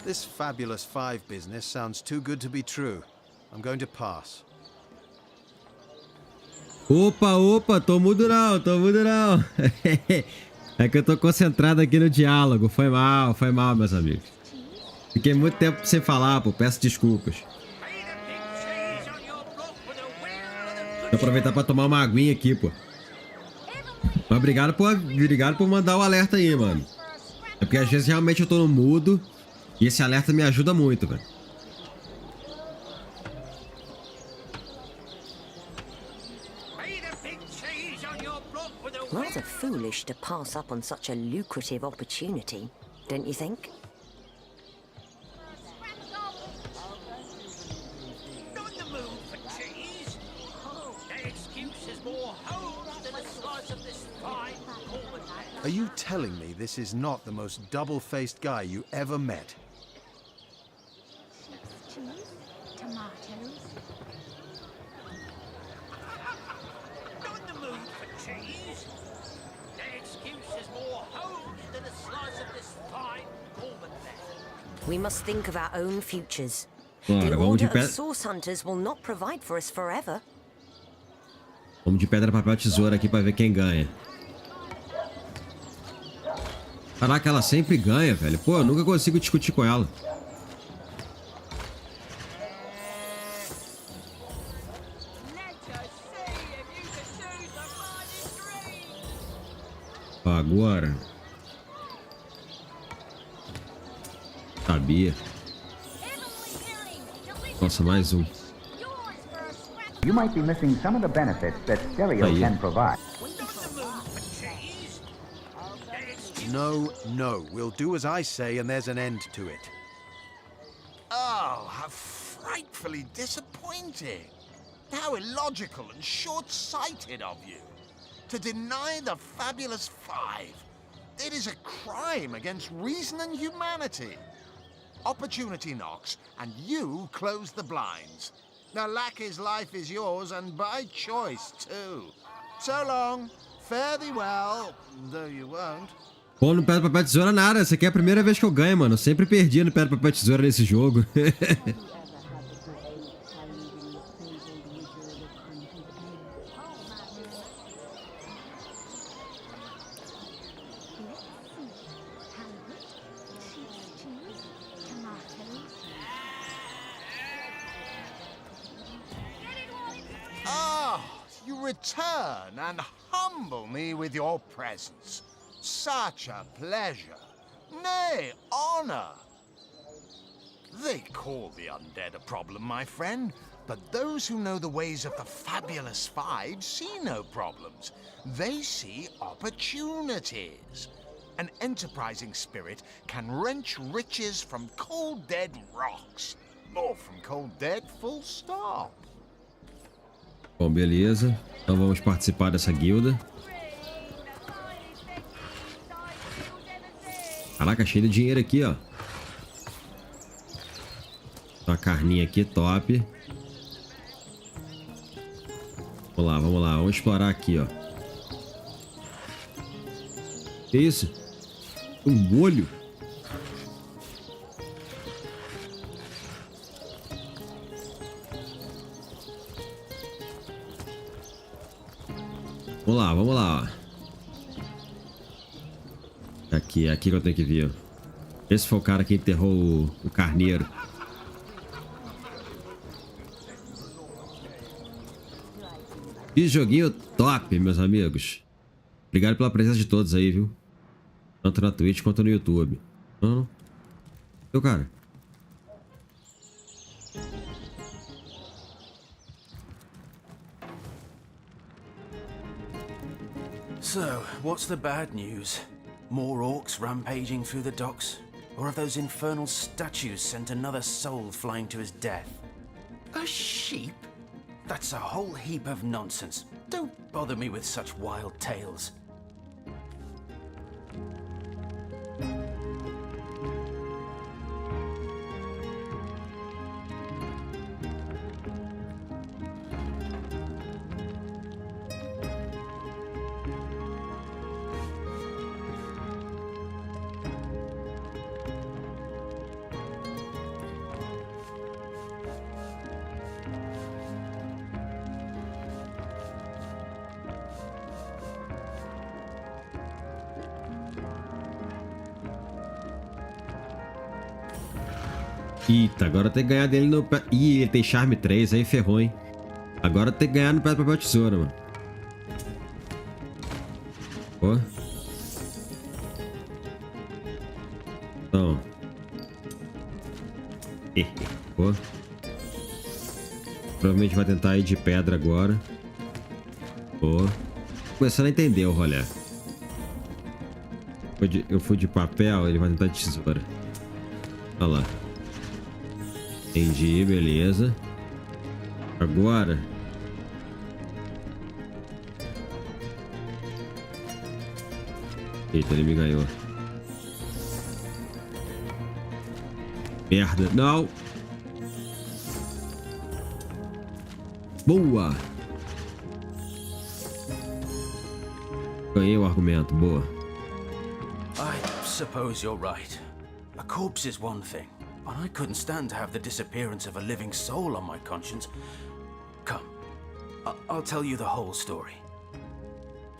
This fabulous five business sounds too good to be true. I'm going to pass. Opa, tô mudo não. É que eu tô concentrado aqui no diálogo. Foi mal, meus amigos. Fiquei muito tempo sem falar, pô. Peço desculpas. Vou aproveitar pra tomar uma aguinha aqui, pô. Mas obrigado por mandar o alerta aí, mano. É porque às vezes realmente eu tô no mudo e esse alerta me ajuda muito, velho. Rather foolish to pass up on such a lucrative opportunity, don't you think? Are you telling me this is not the most double-faced guy you ever met? Cheese, tomatoes. Not the mood for cheese. That excuse is more hose than a slice of this fine Corbin there. We must think of our own futures. Bora, The vamos de Order of pedra. Source Hunters will not provide for us forever. Vamos de pedra, papel, tesoura aqui pra ver quem ganha. Caraca, ela sempre ganha, velho. Pô, eu nunca consigo discutir com ela. Agora. Sabia. Nossa, mais um. You might be missing some of the benefits that stereo can provide. No. We'll do as I say and there's an end to it. Oh, how frightfully disappointing. How illogical and short-sighted of you. To deny the fabulous five. It is a crime against reason and humanity. Opportunity knocks, and you close the blinds. Now, Lackey's life is yours, and by choice, too. So long. Fare thee well, though you won't. Pô, no pedra, papel, tesoura nada. Essa aqui é a primeira vez que eu ganho, mano. Eu sempre perdi no pedra, papel, tesoura nesse jogo. Ah, you return and humble me with your presence. Such a pleasure. Nay, honor. They call the undead a problem, my friend, but those who know the ways of the fabulous five see no problems. They see opportunities. An enterprising spirit can wrench riches from cold dead rocks. Or from cold dead, full stop. Bom, beleza. Então vamos participar dessa guilda. Caraca, cheio de dinheiro aqui, ó. Uma carninha aqui, top. Vamos lá. Vamos explorar aqui, ó. Que isso? Um molho? Vamos lá, ó. Aqui, é aqui que eu tenho que vir. Esse foi o cara que enterrou o carneiro. Que joguinho top, meus amigos. Obrigado pela presença de todos aí, viu? Tanto na Twitch quanto no YouTube. Não. Seu cara. So, what's the bad news? More orcs rampaging through the docks? Or have those infernal statues sent another soul flying to his death? A sheep? That's a whole heap of nonsense. Don't bother me with such wild tales. Eita, agora tem que ganhar dele no... Ih, ele tem charme 3, aí ferrou, hein? Agora tem que ganhar no pedra, papel, tesoura, mano. Pô. Então. Pô. Provavelmente vai tentar ir de pedra agora. Pô. Começando a entender o rolê. Eu fui de papel, ele vai tentar de tesoura. Olha lá. Entendi, beleza. Agora. Eita, ele me ganhou. Merda, não. Boa. Ganhei o argumento, boa. I suppose you're right. A corpse is one thing. But I couldn't stand to have the disappearance of a living soul on my conscience. Come, I'll tell you the whole story.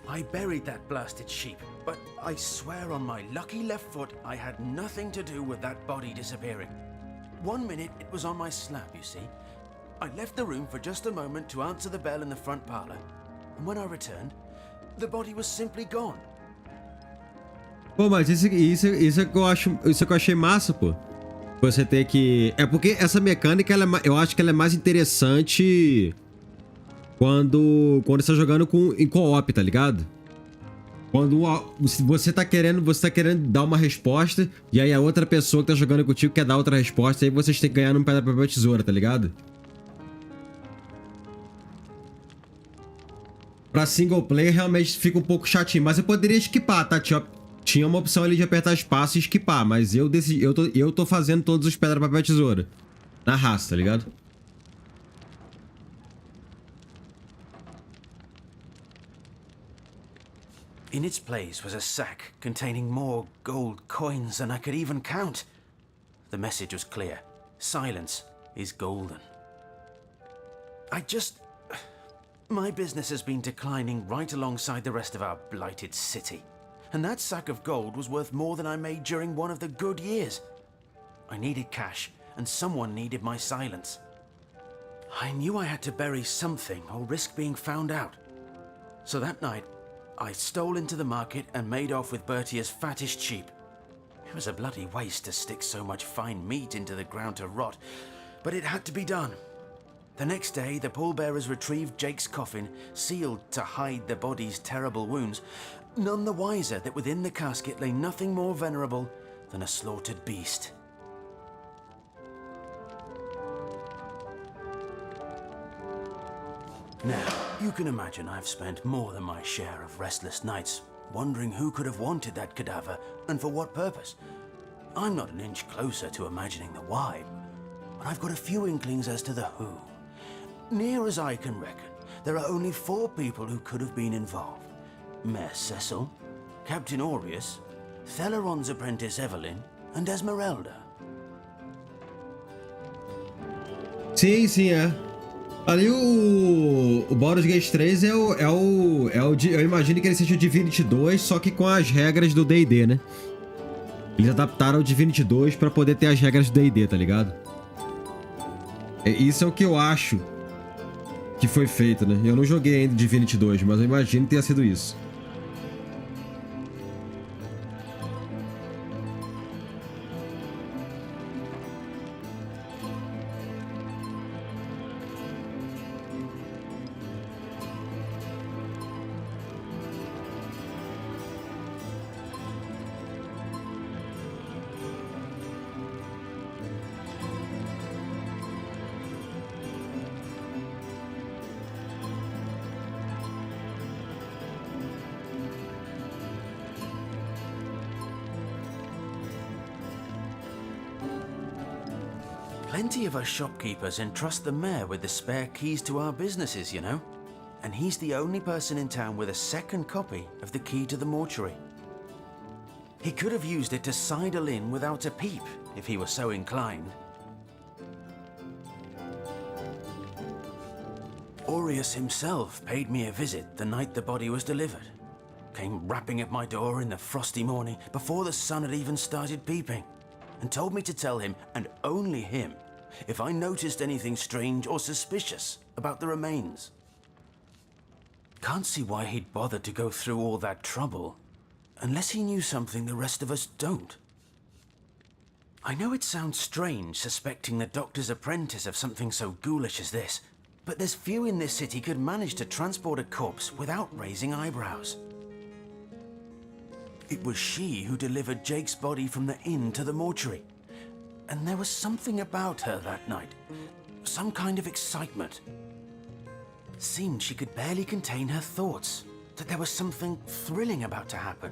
I buried that blasted sheep, but I swear on my lucky left foot I had nothing to do with that body disappearing. 1 minute it was on my slab, you see. I left the room for just a moment to answer the bell in the front parlor, and when I returned, the body was simply gone. Pô, mas isso é que eu achei massa, pô. Você ter que... É porque essa mecânica, eu acho que ela é mais interessante quando você tá jogando em co-op, tá ligado? Quando você tá querendo dar uma resposta e aí a outra pessoa que tá jogando contigo quer dar outra resposta, aí vocês têm que ganhar num pedra, papel, tesoura, tá ligado? Pra single player realmente fica um pouco chatinho, mas eu poderia esquipar, tá? Tinha uma opção ali de apertar espaço e esquipar, mas eu tô fazendo todos os pedra, papel, tesoura. Na raça, tá ligado? In its place was a sack containing more gold coins than I could even count. The message was clear. Silence is golden. My business has been declining right alongside the rest of our blighted city. And that sack of gold was worth more than I made during one of the good years. I needed cash, and someone needed my silence. I knew I had to bury something or risk being found out. So that night, I stole into the market and made off with Bertia's fattest sheep. It was a bloody waste to stick so much fine meat into the ground to rot, but it had to be done. The next day, the pallbearers retrieved Jake's coffin, sealed to hide the body's terrible wounds, none the wiser that within the casket lay nothing more venerable than a slaughtered beast. Now, you can imagine I've spent more than my share of restless nights, wondering who could have wanted that cadaver and for what purpose. I'm not an inch closer to imagining the why, but I've got a few inklings as to the who. Near as I can reckon, there are only 4 people who could have been involved. Mayor Cecil, Captain Aureus, Theleron's apprentice Evelyn, and Esmeralda. Sim, é. Ali o Baldur's Gate 3 eu imagino que ele seja o Divinity 2, só que com as regras do D&D, né? Eles adaptaram o Divinity 2 pra poder ter as regras do D&D, tá ligado? Isso é o que eu acho que foi feito, né? Eu não joguei ainda Divinity 2, mas eu imagino que tenha sido isso. Plenty of us shopkeepers entrust the mayor with the spare keys to our businesses, you know? And he's the only person in town with a second copy of the key to the mortuary. He could have used it to sidle in without a peep, if he were so inclined. Aureus himself paid me a visit the night the body was delivered. Came rapping at my door in the frosty morning before the sun had even started peeping, and told me to tell him, and only him, if I noticed anything strange or suspicious about the remains. Can't see why he'd bothered to go through all that trouble, unless he knew something the rest of us don't. I know it sounds strange suspecting the doctor's apprentice of something so ghoulish as this, but there's few in this city could manage to transport a corpse without raising eyebrows. It was she who delivered Jake's body from the inn to the mortuary. And there was something about her that night. Some kind of excitement. Seemed she could barely contain her thoughts. That there was something thrilling about to happen.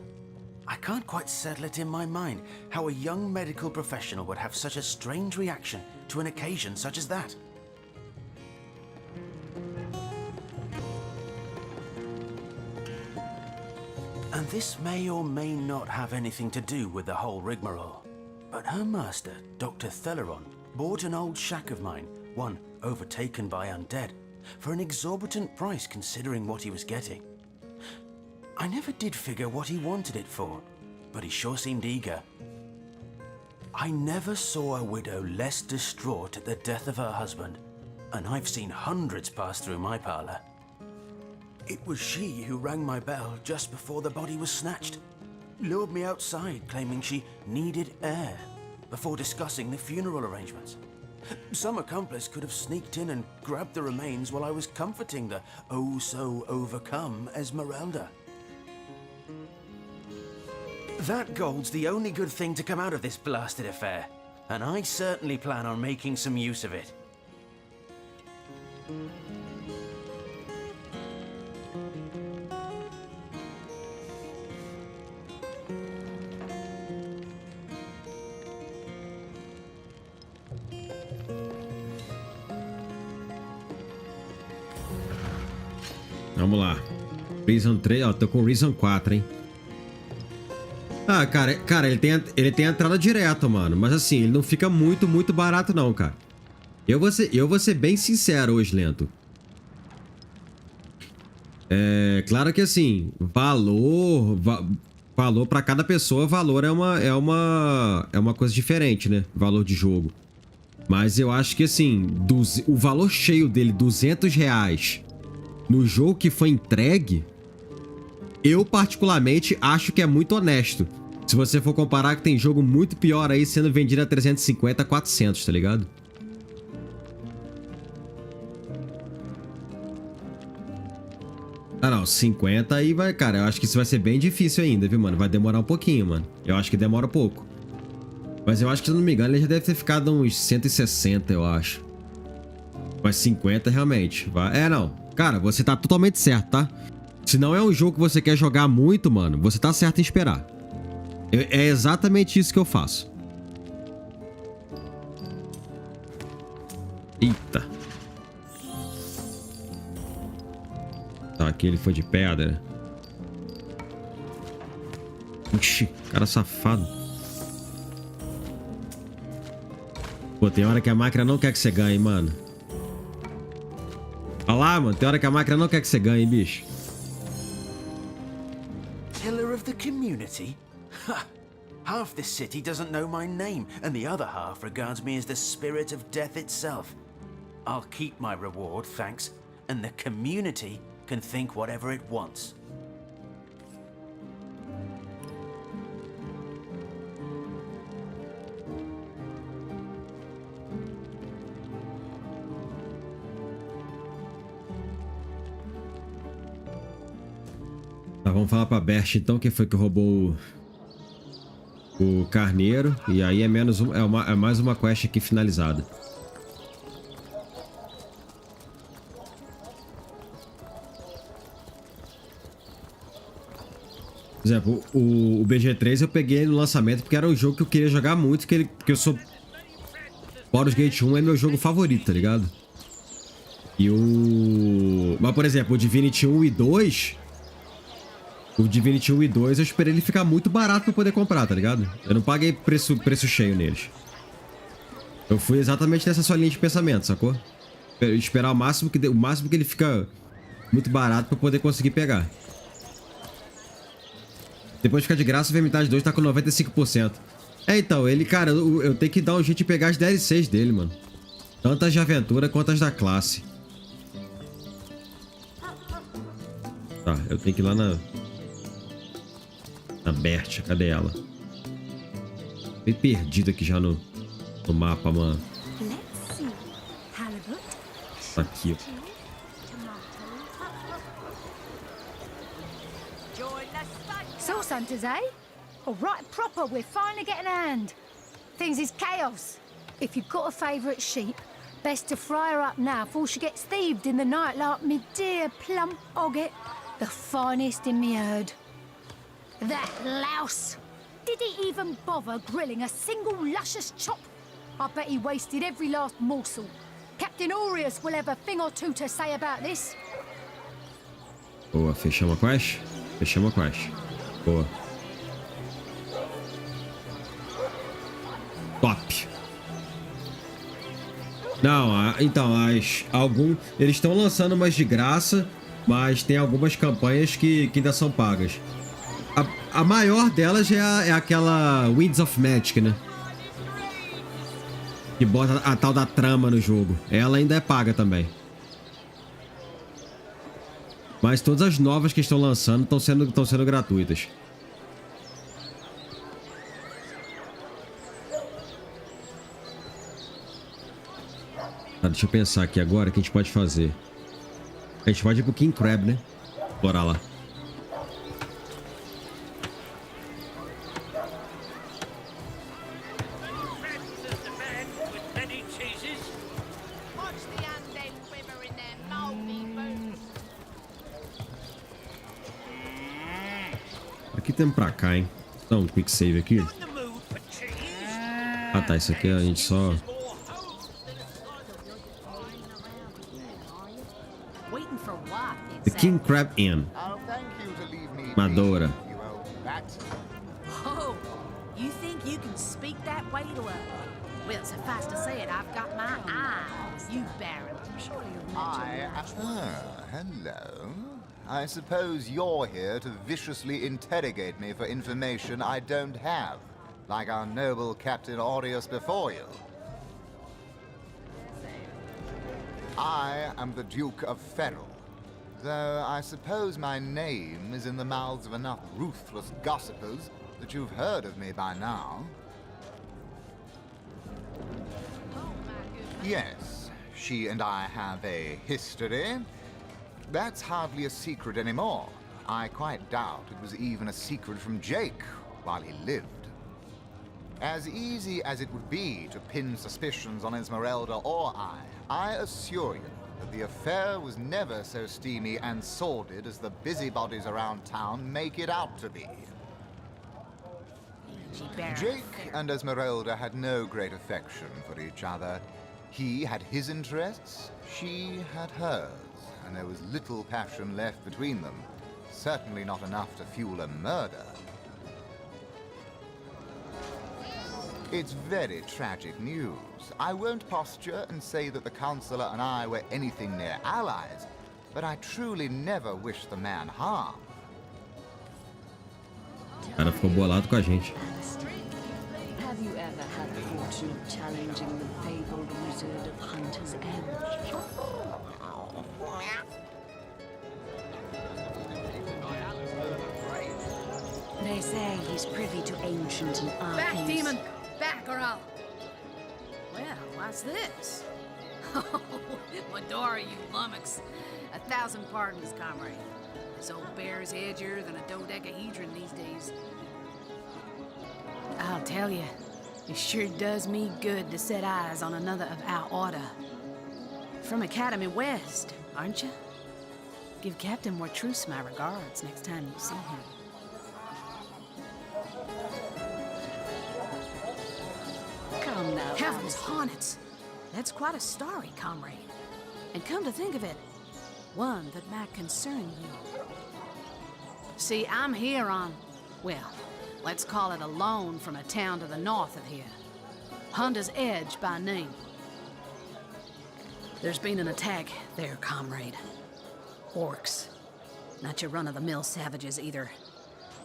I can't quite settle it in my mind how a young medical professional would have such a strange reaction to an occasion such as that. And this may or may not have anything to do with the whole rigmarole. But her master, Dr. Theleron, bought an old shack of mine, one overtaken by undead, for an exorbitant price considering what he was getting. I never did figure what he wanted it for, but he sure seemed eager. I never saw a widow less distraught at the death of her husband, and I've seen hundreds pass through my parlor. It was she who rang my bell just before the body was snatched. Lured me outside, claiming she needed air, before discussing the funeral arrangements. Some accomplice could have sneaked in and grabbed the remains while I was comforting the oh-so-overcome Esmeralda. That gold's the only good thing to come out of this blasted affair, and I certainly plan on making some use of it. Vamos lá. Reason 3, ó, tô com Reason 4, hein? Ah, cara, ele tem entrada direta, mano. Mas assim, ele não fica muito barato não, cara. Eu vou ser bem sincero hoje, Lento. Claro que assim, valor pra cada pessoa, valor é uma coisa diferente, né? Valor de jogo. Mas eu acho que assim, o valor cheio dele, R$200, no jogo que foi entregue, eu particularmente acho que é muito honesto. Se você for comparar que tem jogo muito pior aí sendo vendido a 350, 400, tá ligado? Ah não, 50 aí vai, cara, eu acho que isso vai ser bem difícil ainda, viu, mano? Vai demorar um pouquinho, mano. Eu acho que demora um pouco. Mas eu acho que, se não me engano, ele já deve ter ficado uns 160, eu acho. Mas 50 realmente. Vai... não. Cara, você tá totalmente certo, tá? Se não é um jogo que você quer jogar muito, mano, você tá certo em esperar. É exatamente isso que eu faço. Eita. Tá, aqui ele foi de pedra. Ixi, cara safado. Pô, tem hora que a máquina não quer que você ganhe, mano. Olha lá, mano. Tem hora que a máquina não quer que você ganhe, bicho. Pillar of the community? Ha! Half this city doesn't know my name, and the other half regards me as the spirit of death itself. I'll keep my reward, thanks, and the community can think whatever it wants. Tá, vamos falar pra Bert então, quem foi que roubou o carneiro. E aí é menos é mais uma quest aqui finalizada. Por exemplo, o BG3 eu peguei no lançamento porque era o jogo que eu queria jogar muito, porque eu sou... Baldur's Gate 1 é meu jogo favorito, tá ligado? E o... Mas, por exemplo, o Divinity 1 e 2... O Divinity 1 e 2 eu esperei ele ficar muito barato pra poder comprar, tá ligado? Eu não paguei preço cheio neles. Eu fui exatamente nessa sua linha de pensamento, sacou? Esperar o máximo que ele fica muito barato pra poder conseguir pegar. Depois de ficar de graça, o Vermintide 2 tá com 95%. É, então, ele, cara, eu tenho que dar um jeito de pegar as DLCs dele, mano. Tanto as de aventura quanto as da classe. Tá, eu tenho que ir lá na Bert, cadê ela? Bem perdido aqui já no mapa, mano. Tá aqui, ó. Source hunters, eh? All right, proper, we're finally getting a hand. Things is chaos. If you've got a favourite sheep, best to fry her up now before she gets thieved in the night like me dear plump ogget, the finest in me herd. That louse! Did he even bother grilling a single luscious chop? I bet he wasted every last morsel. Captain Aureus will have a thing or two to say about this. Boa, fechamos a quest? Fechamos a quest. Boa. Top. Não, então, eles estão lançando umas de graça, mas tem algumas campanhas que ainda são pagas. A maior delas é aquela Winds of Magic, né? Que bota a tal da trama no jogo. Ela ainda é paga também. Mas todas as novas que estão lançando estão sendo gratuitas. Tá, deixa eu pensar aqui agora o que a gente pode fazer. A gente pode ir pro King Crab, né? Bora lá. Aqui temos pra cá, hein? Dá um quick save aqui. Ah tá, isso aqui a gente só... The King Crab Inn. Madora. Oh, you think you can speak that way to a... Well, suffice to say it, I've got my eyes. You barrel. Surely hello. I suppose you're here to viciously interrogate me for information I don't have, like our noble Captain Aureus before you. I am the Duke of Ferrell, though I suppose my name is in the mouths of enough ruthless gossipers that you've heard of me by now. Yes, she and I have a history. That's hardly a secret anymore. I quite doubt it was even a secret from Jake while he lived. As easy as it would be to pin suspicions on Esmeralda or I assure you that the affair was never so steamy and sordid as the busybodies around town make it out to be. Jake and Esmeralda had no great affection for each other. He had his interests, she had hers, and there was little passion left between them. Certainly not enough to fuel a murder. It's very tragic news. I won't posture and say that the Counselor and I were anything near allies, but I truly never wish the man harm. O cara ficou bolado com a gente. Have you ever had the fortune of challenging the fabled wizard of Hunter's Edge? They say he's privy to ancient and arcane... Back, demon! Back, or I'll... Well, what's this? Oh, Medora, you lummox. 1,000 pardons, comrade. This old bear's edgier than a dodecahedron these days. I'll tell you, it sure does me good to set eyes on another of our order. From Academy West, aren't you? Give Captain Mortruce my regards next time you see him. Come now, Heavens hornets! That's quite a story, comrade. And come to think of it, one that might concern you. See, I'm here on, well, let's call it a loan from a town to the north of here. Hunter's Edge by name. There's been an attack there, comrade. Orcs. Not your run-of-the-mill savages either,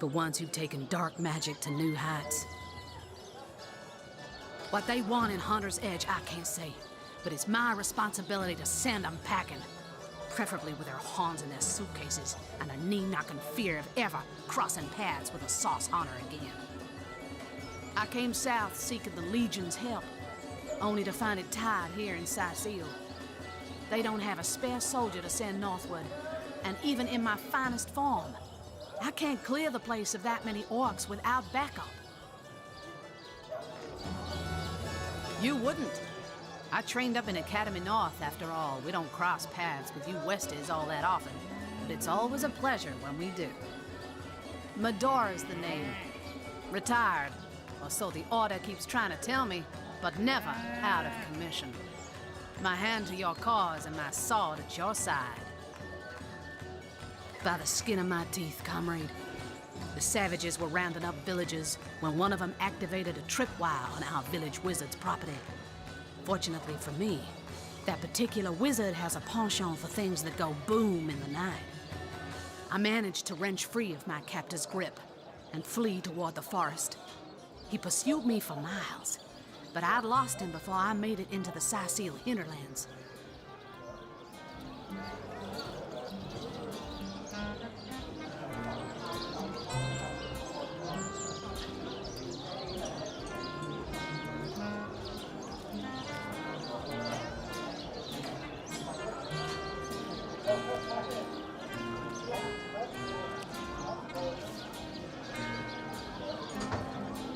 but ones who've taken dark magic to new heights. What they want in Hunter's Edge, I can't say, but it's my responsibility to send them packing. Preferably with their horns in their suitcases and a knee-knocking fear of ever crossing paths with a sauce hunter again. I came south seeking the Legion's help, only to find it tied here in Sicil. They don't have a spare soldier to send northward, and even in my finest form, I can't clear the place of that many orcs without backup. You wouldn't. I trained up in Academy North, after all. We don't cross paths with you Westies all that often, but it's always a pleasure when we do. Medora's the name. Retired, or so the Order keeps trying to tell me, but never out of commission. My hand to your cause and my sword at your side. By the skin of my teeth, comrade. The savages were rounding up villagers when one of them activated a tripwire on our village wizard's property. Fortunately for me, that particular wizard has a penchant for things that go boom in the night. I managed to wrench free of my captor's grip and flee toward the forest. He pursued me for miles, but I'd lost him before I made it into the Sicil hinterlands.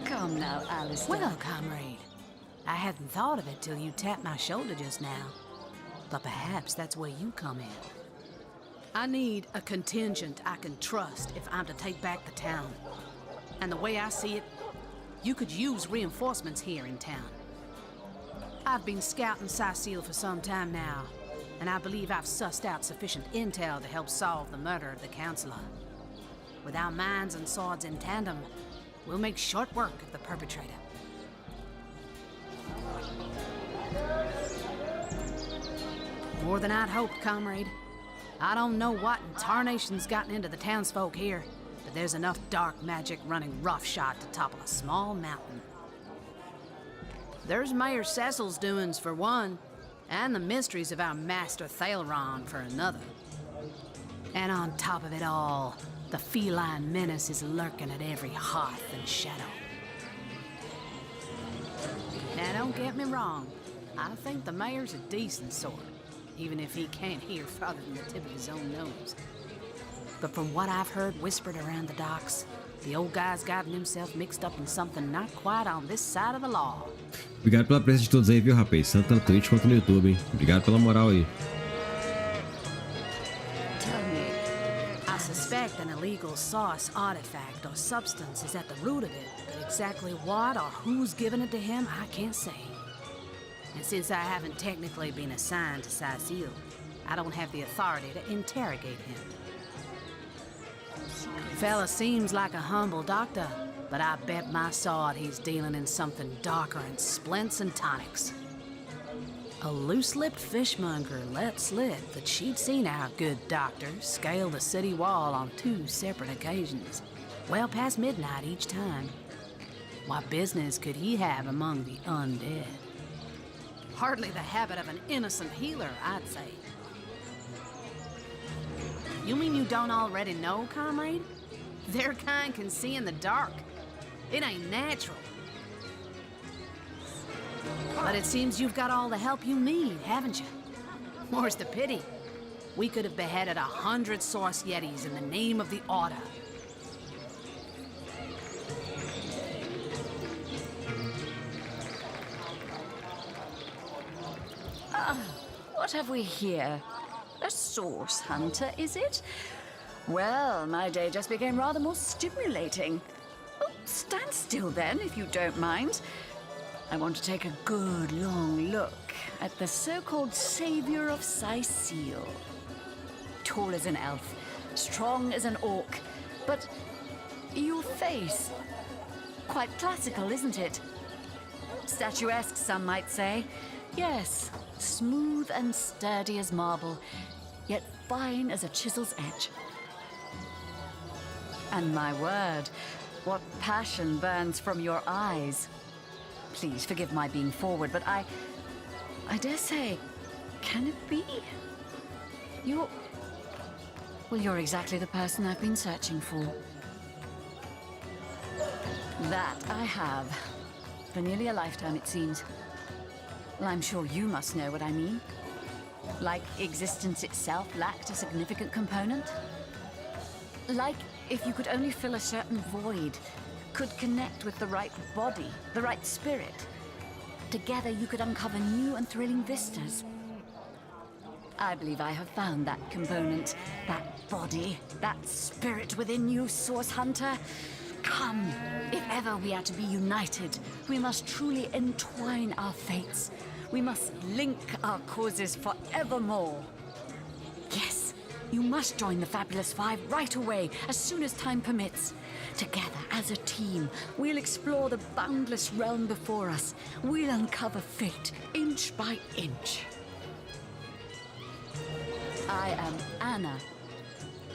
Come now, Alistair. Well, comrade, I hadn't thought of it till you tapped my shoulder just now. But perhaps that's where you come in. I need a contingent I can trust if I'm to take back the town. And the way I see it, you could use reinforcements here in town. I've been scouting Sicil for some time now, and I believe I've sussed out sufficient intel to help solve the murder of the Counselor. With our minds and swords in tandem, we'll make short work of the perpetrator. More than I'd hoped, comrade. I don't know what in tarnation's gotten into the townsfolk here, but there's enough dark magic running roughshod to topple a small mountain. There's Mayor Cecil's doings for one, and the mysteries of our master Thaleron for another. And on top of it all, the feline menace is lurking at every hearth and shadow. Now, don't get me wrong. I think the mayor's a decent sort, even if he can't hear farther than the tip of his own nose. But from what I've heard whispered around the docks, the old guy's gotten himself mixed up in something not quite on this side of the law. Obrigado pela presença de todos aí, viu, rapaz? Tanto na Twitch quanto no YouTube, hein? Obrigado pela moral aí. I suspect an illegal source, artifact, or substance is at the root of it, but exactly what or who's given it to him, I can't say. And since I haven't technically been assigned to Sicil, I don't have the authority to interrogate him. Fella seems like a humble doctor, but I bet my sword he's dealing in something darker than splints and tonics. A loose-lipped fishmonger let slip that she'd seen our good doctor scale the city wall on 2 separate occasions, well past midnight each time. What business could he have among the undead? Hardly the habit of an innocent healer, I'd say. You mean you don't already know, comrade? Their kind can see in the dark. It ain't natural. But it seems you've got all the help you need, haven't you? More's the pity. We could have beheaded 100 source yetis in the name of the order. What have we here? A source hunter, is it? Well, my day just became rather more stimulating. Oh, stand still then, if you don't mind. I want to take a good long look at the so-called savior of Sicile. Tall as an elf, strong as an orc, but your face, quite classical, isn't it? Statuesque, some might say. Yes, smooth and sturdy as marble, yet fine as a chisel's edge. And my word, what passion burns from your eyes. Please forgive my being forward, but I dare say, can it be? You're exactly the person I've been searching for. That I have. For nearly a lifetime, it seems. Well, I'm sure you must know what I mean. Like existence itself lacked a significant component. Like if you could only fill a certain void, could connect with the right body, the right spirit. Together you could uncover new and thrilling vistas. I believe I have found that component, that body, that spirit within you, Source Hunter. Come, if ever we are to be united, we must truly entwine our fates. We must link our causes forevermore. Yes, you must join the Fabulous Five right away, as soon as time permits. Together, as a team, we'll explore the boundless realm before us. We'll uncover fate, inch by inch. I am Anna,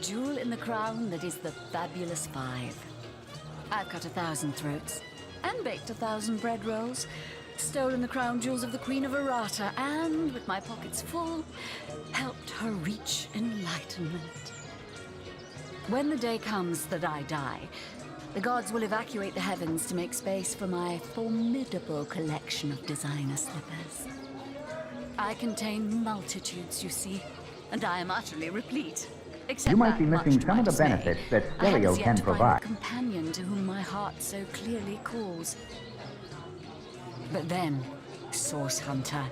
jewel in the crown that is the Fabulous Five. I've cut 1,000 throats, and baked 1,000 bread rolls, stolen the crown jewels of the Queen of Errata, and, with my pockets full, helped her reach enlightenment. When the day comes that I die, the gods will evacuate the heavens to make space for my formidable collection of designer slippers. I contain multitudes, you see, and I am utterly replete. Except you might be that missing much some of the might say, benefits that stereo I have can yet to provide. find the companion to whom my heart so clearly calls. But then, Source Hunter,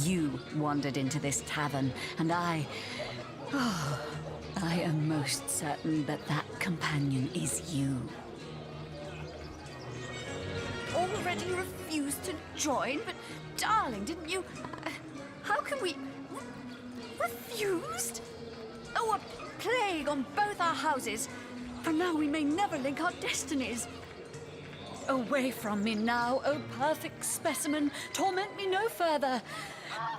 you wandered into this tavern, and I am most certain that that companion is you. Already refused to join? But, darling, didn't you... how can we... refused? Oh, a plague on both our houses. For now we may never link our destinies. Away from me now, oh perfect specimen. Torment me no further.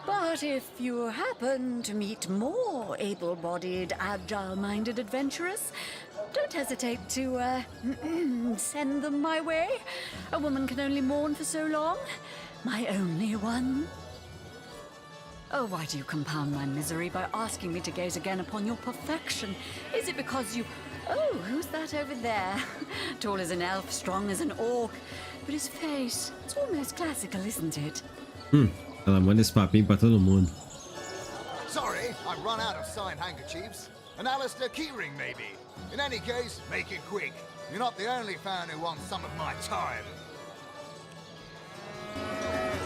But if you happen to meet more able-bodied, agile-minded adventurers, don't hesitate to, send them my way. A woman can only mourn for so long. My only one. Oh, why do you compound my misery by asking me to gaze again upon your perfection? Is it because you... Oh, who's that over there? Tall as an elf, strong as an orc. But his face, it's almost classical, isn't it? Ela manda esse papinho pra todo mundo. Sorry, I've run out of signed handkerchiefs. An Alistair keyring, maybe. In any case, make it quick. You're not the only fan who wants some of my time.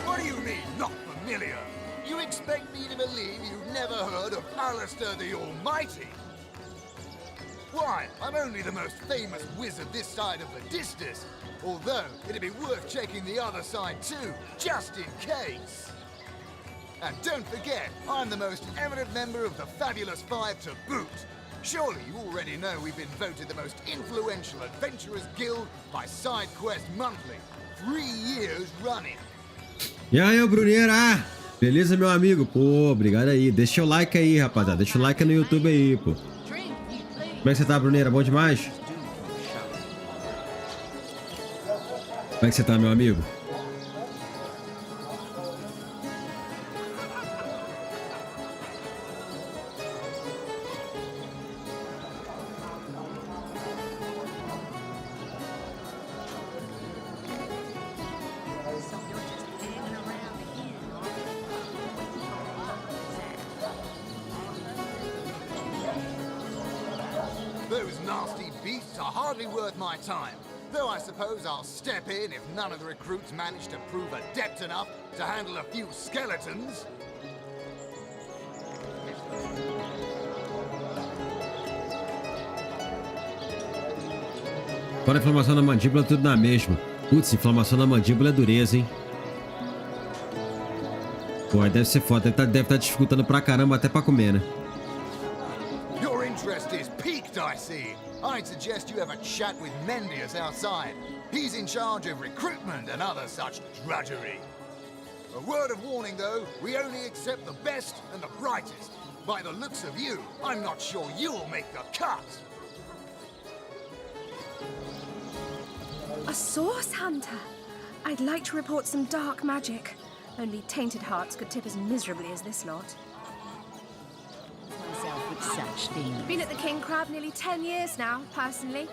What do you mean, not familiar? You expect me to believe you've never heard of Alistair the Almighty? Why, I'm only the most famous wizard this side of the distance. Although, it'd be worth checking the other side too, just in case. And don't forget, I'm the most eminent member of the Fabulous Five to boot. Surely you already know we've been voted the most influential adventurers guild by SideQuest Monthly. 3 years running. E aí, Bruneira? Beleza, meu amigo? Pô, obrigado aí. Deixa o like aí, rapaziada. Deixa o like no YouTube aí, pô. Como é que você tá, Bruneira? Bom demais? Como é que você tá, meu amigo? Those nasty beasts are hardly worth my time. Though I suppose I'll step in if none of the recruits manage to prove adept enough to handle a few skeletons. Fora inflamação na mandíbula, tudo na mesma. Putz, inflamação na mandíbula é dureza, hein? Pô, aí deve ser foda. Deve estar dificultando pra caramba até pra comer, né? Your interest is piqued, I see. I'd suggest you have a chat with Mendius outside. He's in charge of recruitment and other such drudgery. A word of warning, though, we only accept the best and the brightest. By the looks of you, I'm not sure you'll make the cut. A source hunter? I'd like to report some dark magic. Only tainted hearts could tip as miserably as this lot. Myself with such things. Been at the King Crab nearly 10 years now, personally.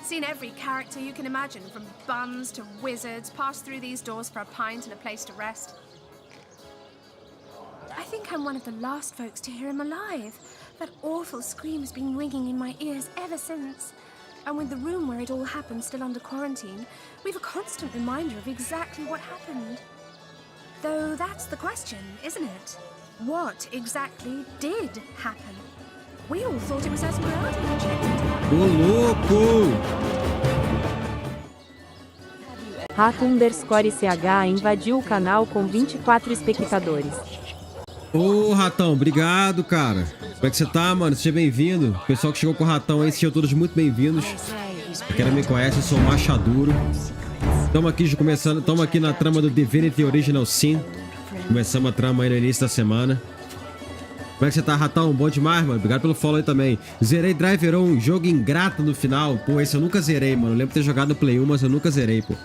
Seen every character you can imagine, from buns to wizards, passed through these doors for a pint and a place to rest. I think I'm one of the last folks to hear him alive. That awful scream has been ringing in my ears ever since. And with the room where it all happened still under quarantine, we've a constant reminder of exactly what happened. Though that's the question, isn't it? What exactly did happen? We all thought it was Esmeralda injected. Ô, louco! Rato_CH invadiu o canal com 24 espectadores. Ô, Ratão, obrigado, cara. Como é que você tá, mano? Seja bem-vindo. O pessoal que chegou com o Ratão aí, sejam todos muito bem-vindos. Pra quem não me conhece, eu sou o Machaduro. Estamos aqui na trama do Divinity Original Sin. Começamos a trama aí no início da semana. Como é que você tá, Ratão? Bom demais, mano. Obrigado pelo follow aí também. Zerei Driver 1, jogo ingrato no final. Pô, esse eu nunca zerei, mano. Eu lembro de ter jogado no Play 1, mas eu nunca zerei, pô.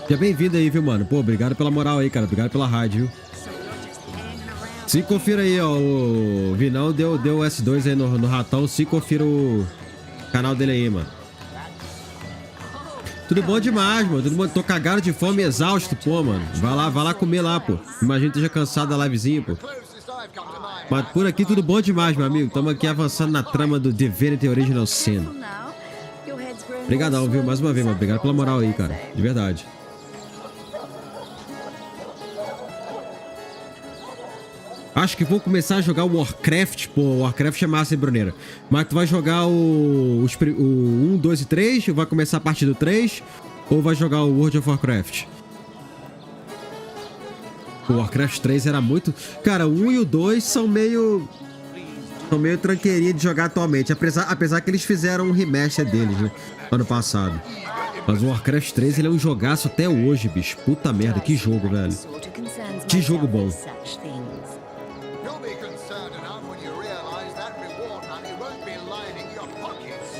Seja bem-vindo aí, viu, mano? Pô, obrigado pela moral aí, cara. Obrigado pela rádio, viu? Se confira aí, ó. O Vinão deu S2 aí no Ratão. Se confira o canal dele aí, mano. Tudo bom demais, mano. Tudo bom. Tô cagado de fome e exausto, pô, mano. Vai lá comer lá, pô. Imagina que esteja cansado da livezinha, pô. Mas por aqui tudo bom demais, meu amigo. Estamos aqui avançando na trama do Divinity Original Sin. Obrigadão, viu? Mais uma vez, mano. Obrigado pela moral aí, cara. De verdade. Acho que vou começar a jogar o Warcraft. Pô, o Warcraft é massa, hein, Bruneira? Mas tu vai jogar o 1, 2 e 3? Ou vai começar a partir do 3? Ou vai jogar o World of Warcraft? O Warcraft 3 era muito... Cara, o 1 e o 2 são meio tranqueirinha de jogar atualmente. Apesar que eles fizeram um remaster deles, né? Ano passado. Mas o Warcraft 3, ele é um jogaço até hoje, bicho. Puta merda, que jogo, velho. Que jogo bom.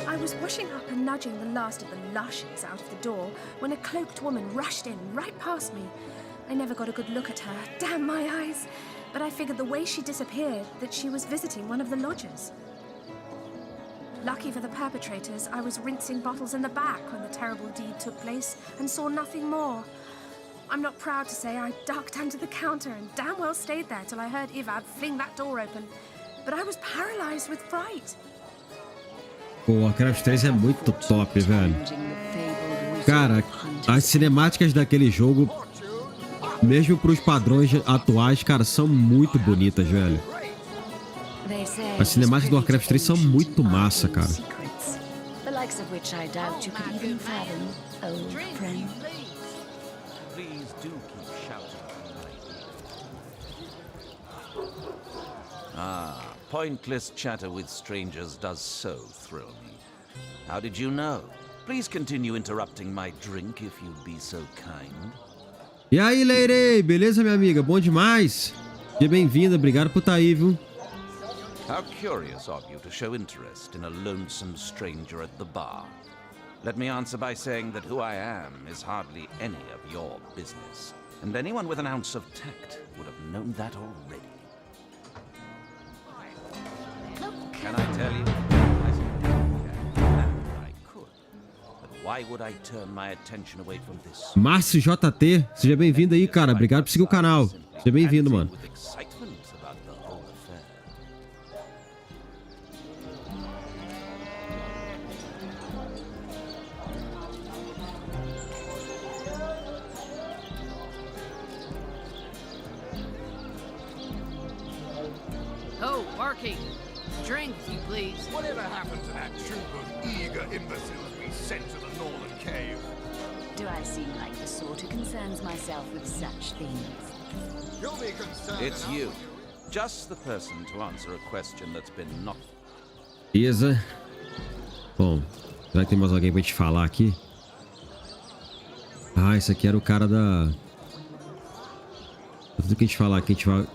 I was washing up and nudging the last of the lushes out of the door when a cloaked woman rushed in right past me. I never got a good look at her, damn my eyes, but I figured the way she disappeared that she was visiting one of the lodgers. Lucky for the perpetrators, I was rinsing bottles in the back when the terrible deed took place and saw nothing more. I'm not proud to say I ducked under the counter and damn well stayed there till I heard Ivad fling that door open, but I was paralyzed with fright. Pô, o Warcraft 3 é muito top, velho. Cara, as cinemáticas daquele jogo, mesmo pros padrões atuais, cara, são muito bonitas, velho. As cinemáticas do Warcraft 3 são muito massa, cara. Pointless chatter with strangers does so thrill me. How did you know? Please continue interrupting my drink if you'd be so kind. E aí, Leirei, beleza, minha amiga? Bom demais. Seja bem-vinda, obrigado por estar aí, viu? How curious of you to show interest in a lonesome stranger at the bar. Let me answer by saying that who I am is hardly any of your business. And anyone with an ounce of tact would have known that already. Can I tell you? I could. But why would I turn my attention away from this? Márcio JT, seja bem-vindo aí, cara. Obrigado por seguir o canal. Seja bem-vindo, mano. Oh, barkeep. Drink, if you please. Whatever happened to that troop of eager imbeciles we sent to the northern cave? Do I seem like the sort who concerns myself with such things? You'll be concerned. It's you. Just the person to answer a question that's been knocked. Beleza. Bom, será que tem mais alguém pra gente falar aqui? Ah, esse aqui era o cara da... Tudo que a gente falar aqui, a gente vai...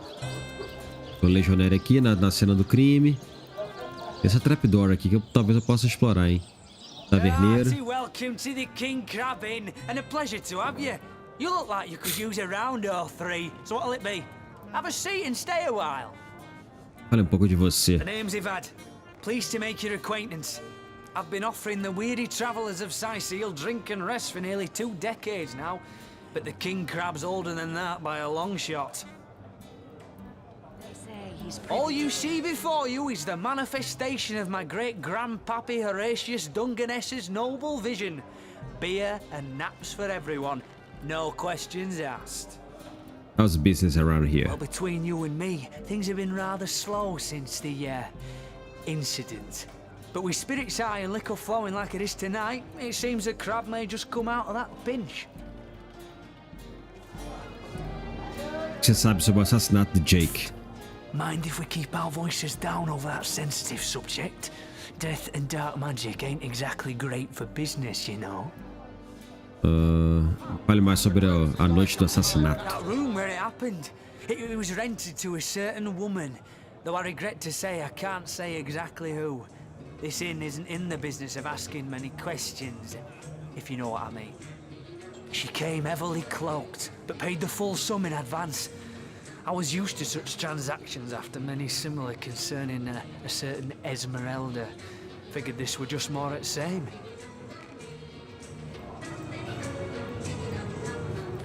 O legionário aqui na cena do crime. Essa trapdoor aqui que talvez eu possa explorar, hein? Taverneiro. Welcome to the King Crab Inn, and a pleasure to have you. You look like you could use a round or three, so what'll it be? Have a seat and stay a while. Fale pouco de você. The name's Ivad. Pleased to make your acquaintance. I've been offering the weary travellers of Sicil drink and rest for nearly 2 decades now, but the King Crab's older than that by a long shot. All you see before you is the manifestation of my great-grandpappy Horatius Dungeness's noble vision. Beer and naps for everyone. No questions asked. How's business around here? Well, between you and me, things have been rather slow since the, incident. But with spirits high and liquor flowing like it is tonight, it seems the crab may just come out of that pinch. Você sabe sobre o assassinato de Jake? Mind if we keep our voices down over that sensitive subject? Death and dark magic ain't exactly great for business, you know. Fale mais sobre a noite do assassinato. That room where it happened, it was rented to a certain woman. Though I regret to say I can't say exactly who. This inn isn't in the business of asking many questions, if you know what I mean. She came heavily cloaked, but paid the full sum in advance. I was used to such transactions after many similar concerning a certain Esmeralda. Figured this were just more at same.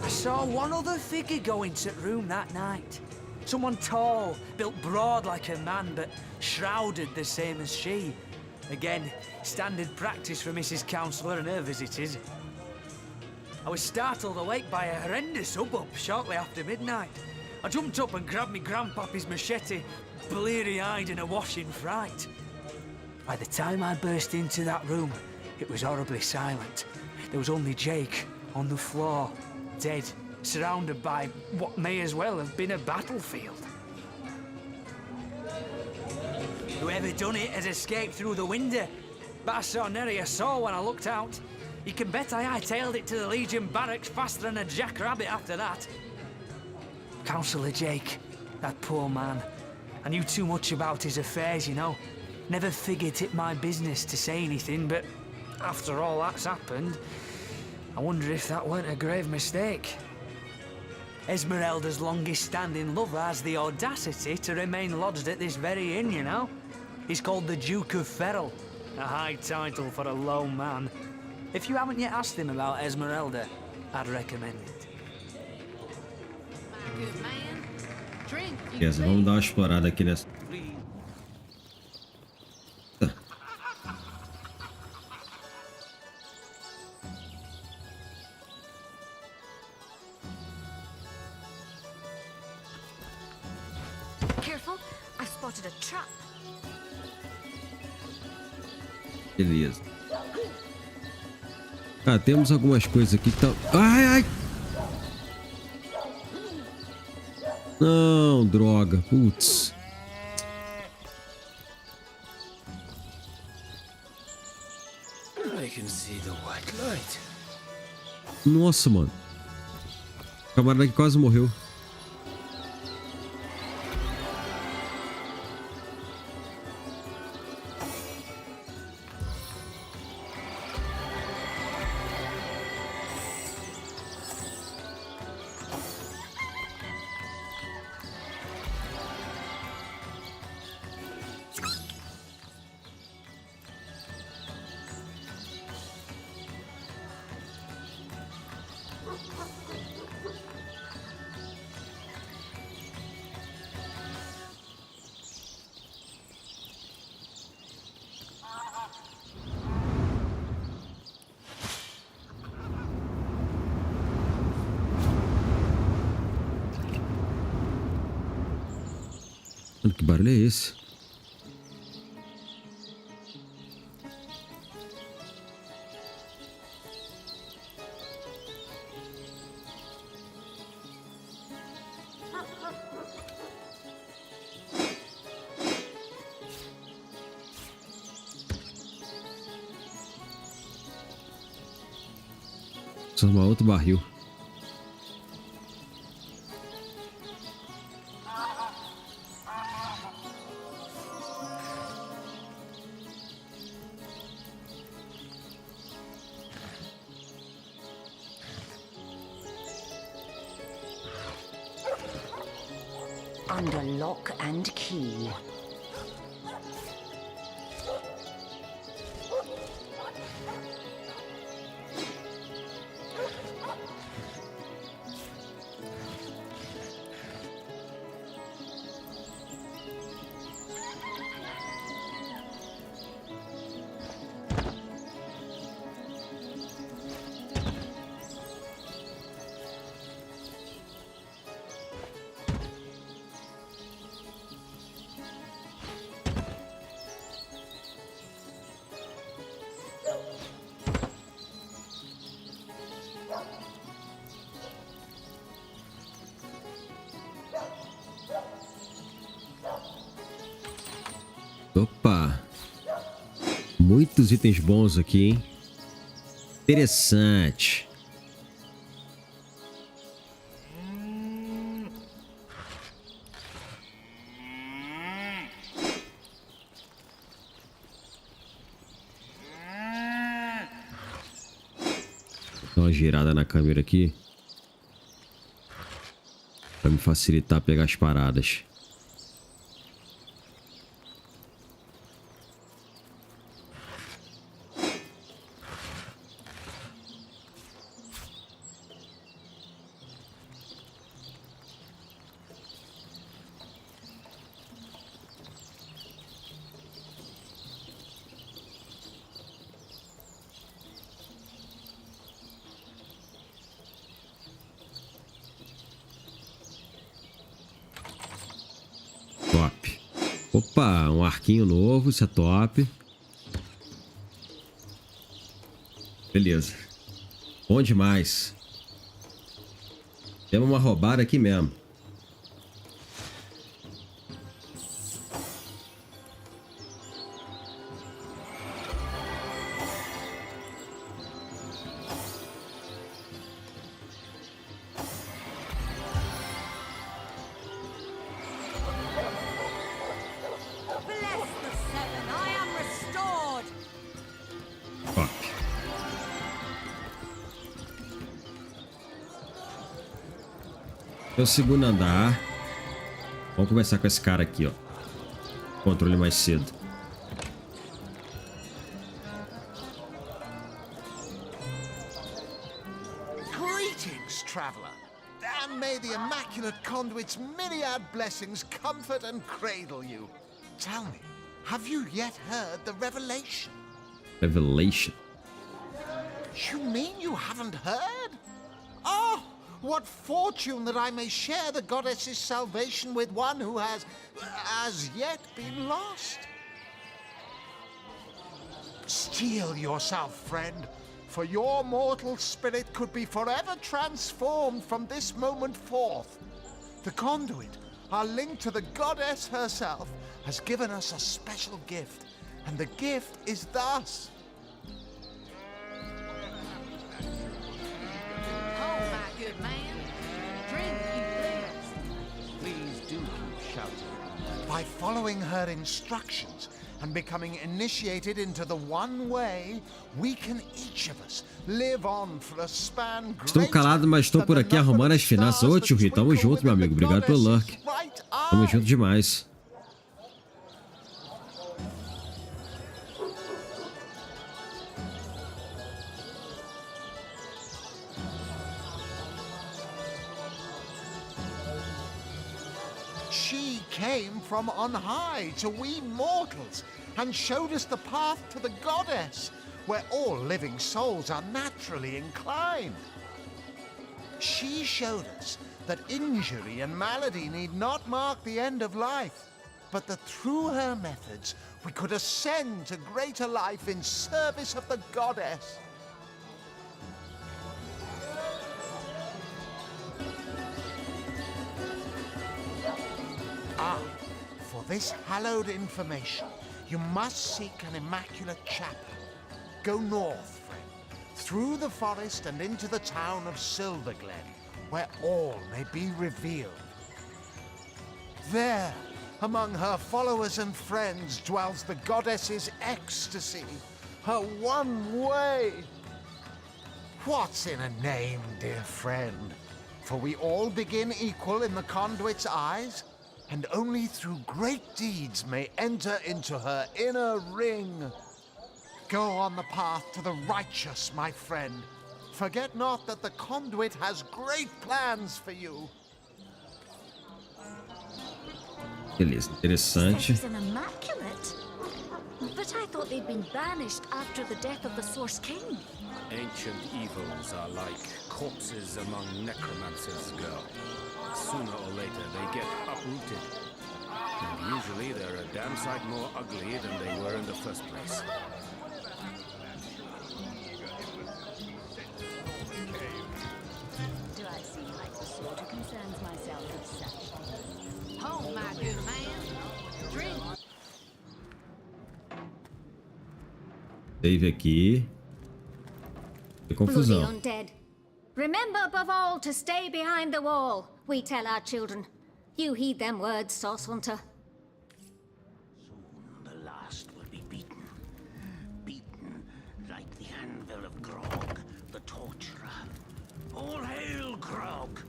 I saw one other figure go into the room that night. Someone tall, built broad like a man, but shrouded the same as she. Again, standard practice for Mrs. Counselor and her visitors. I was startled awake by a horrendous hubbub shortly after midnight. I jumped up and grabbed me grandpappy's machete, bleary-eyed and awash in fright. By the time I burst into that room, it was horribly silent. There was only Jake on the floor, dead, surrounded by what may as well have been a battlefield. Whoever done it has escaped through the window, but I saw nary a soul when I looked out. You can bet I hightailed it to the Legion barracks faster than a jackrabbit after that. Councillor Jake, that poor man. I knew too much about his affairs, you know. Never figured it my business to say anything, but after all that's happened, I wonder if that weren't a grave mistake. Esmeralda's longest-standing lover has the audacity to remain lodged at this very inn, you know. He's called the Duke of Ferrell, a high title for a low man. If you haven't yet asked him about Esmeralda, I'd recommend it. Beleza, vamos dar uma explorada aqui nessa. Careful, I've spotted a trap. Beleza. Ah, temos algumas coisas aqui que estão... Ai, ai! Não, droga. Putz. I can see the white light. Nossa, mano. O camarada que quase morreu. Mano, que barulho é esse? Só uma outro barril. Under lock and key. Opa! Muitos itens bons aqui, hein? Interessante. Dá uma girada na câmera aqui para me facilitar pegar as paradas. Top. Opa, um arquinho novo, isso é top. Beleza. Bom demais. Temos uma roubada aqui mesmo. É o segundo andar. Vamos conversar com esse cara aqui, ó. Controle mais cedo. Greetings, traveler. And may the immaculate conduit's myriad blessings comfort and cradle you. Tell me, have you yet heard the revelation? Revelation? You mean you haven't heard? Oh! What fortune that I may share the goddess's salvation with one who has, as yet, been lost. Steel yourself, friend, for your mortal spirit could be forever transformed from this moment forth. The conduit, our link to the goddess herself, has given us a special gift, and the gift is thus. Oh, my good man. By following her instructions and becoming initiated into the one way, we can each of us live on for a span Estou calado, mas estou por aqui arrumando as finanças. Ô, tio Ri, tamo junto, meu amigo. Obrigado pelo lurk. Tamo junto demais. She came from on high to we mortals and showed us the path to the goddess, where all living souls are naturally inclined. She showed us that injury and malady need not mark the end of life, but that through her methods we could ascend to greater life in service of the goddess. Ah, for this hallowed information, you must seek an immaculate chapel. Go north, friend, through the forest and into the town of Silverglen, where all may be revealed. There, among her followers and friends, dwells the goddess's ecstasy, her one way. What's in a name, dear friend? For we all begin equal in the conduit's eyes, and only through great deeds may enter into her inner ring. Go on the path to the righteous, my friend. Forget not that the conduit has great plans for you. Beleza, interessante. She's an immaculate. But I thought they'd been banished after the death of the Source King. Ancient evils are like corpses among necromancers, girl. Sooner or later, they get uprooted. And usually they're a damn sight more ugly than they were in the first place. Do I seem like the sort who concerns myself with such? Oh, my good man. Drink. Save aqui. Tem confusão. Bloody undead. Remember above all to stay behind the wall, we tell our children. You heed them words, Sauce Hunter. Soon the last will be beaten. Beaten like the anvil of Grog, the torturer. All hail Grog!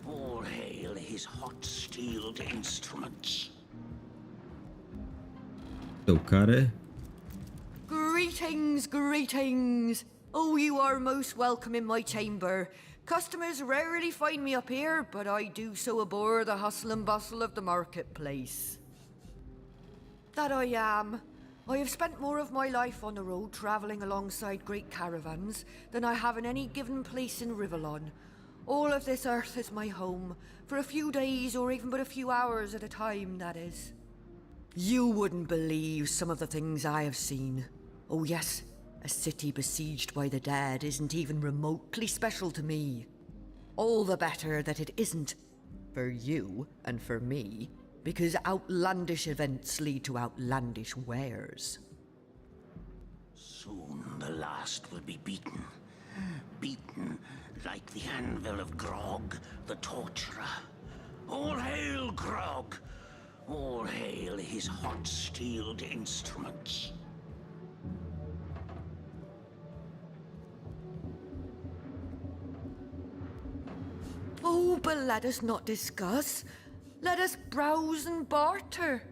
All hail his hot-steeled instruments. O cara é... Greetings, greetings. Oh, you are most welcome in my chamber. Customers rarely find me up here, but I do so abhor the hustle and bustle of the marketplace. That I am. I have spent more of my life on the road travelling alongside great caravans than I have in any given place in Rivellon. All of this earth is my home, for a few days or even but a few hours at a time, that is. You wouldn't believe some of the things I have seen. Oh yes, a city besieged by the dead isn't even remotely special to me. All the better that it isn't. For you and for me, because outlandish events lead to outlandish wares. Soon the last will be beaten. Beaten like the anvil of Grog, the torturer. All hail Grog! All hail his hot-steeled instruments. Oh, but let us not discuss. Let us browse and barter.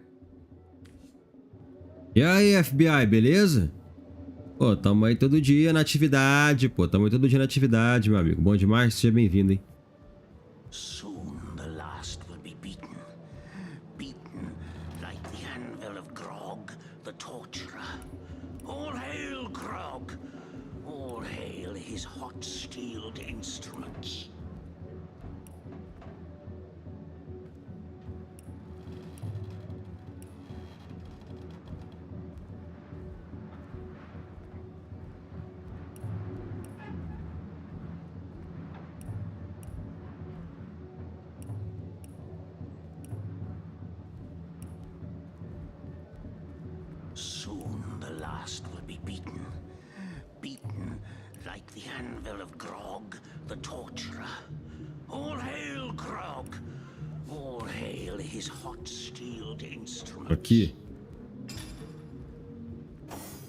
E aí, FBI, beleza? Pô, tamo aí todo dia na atividade, pô. Tamo aí todo dia na atividade, meu amigo. Bom demais, seja bem-vindo, hein? Soon the last will be beaten. Beaten like the anvil of Grog, the torturer. All hail Grog! All hail his hot-steeled instruments. Soon the last will be beaten. Beaten like the anvil of Grog, the torturer. All hail Grog! All hail his hot-steeled instruments. Aqui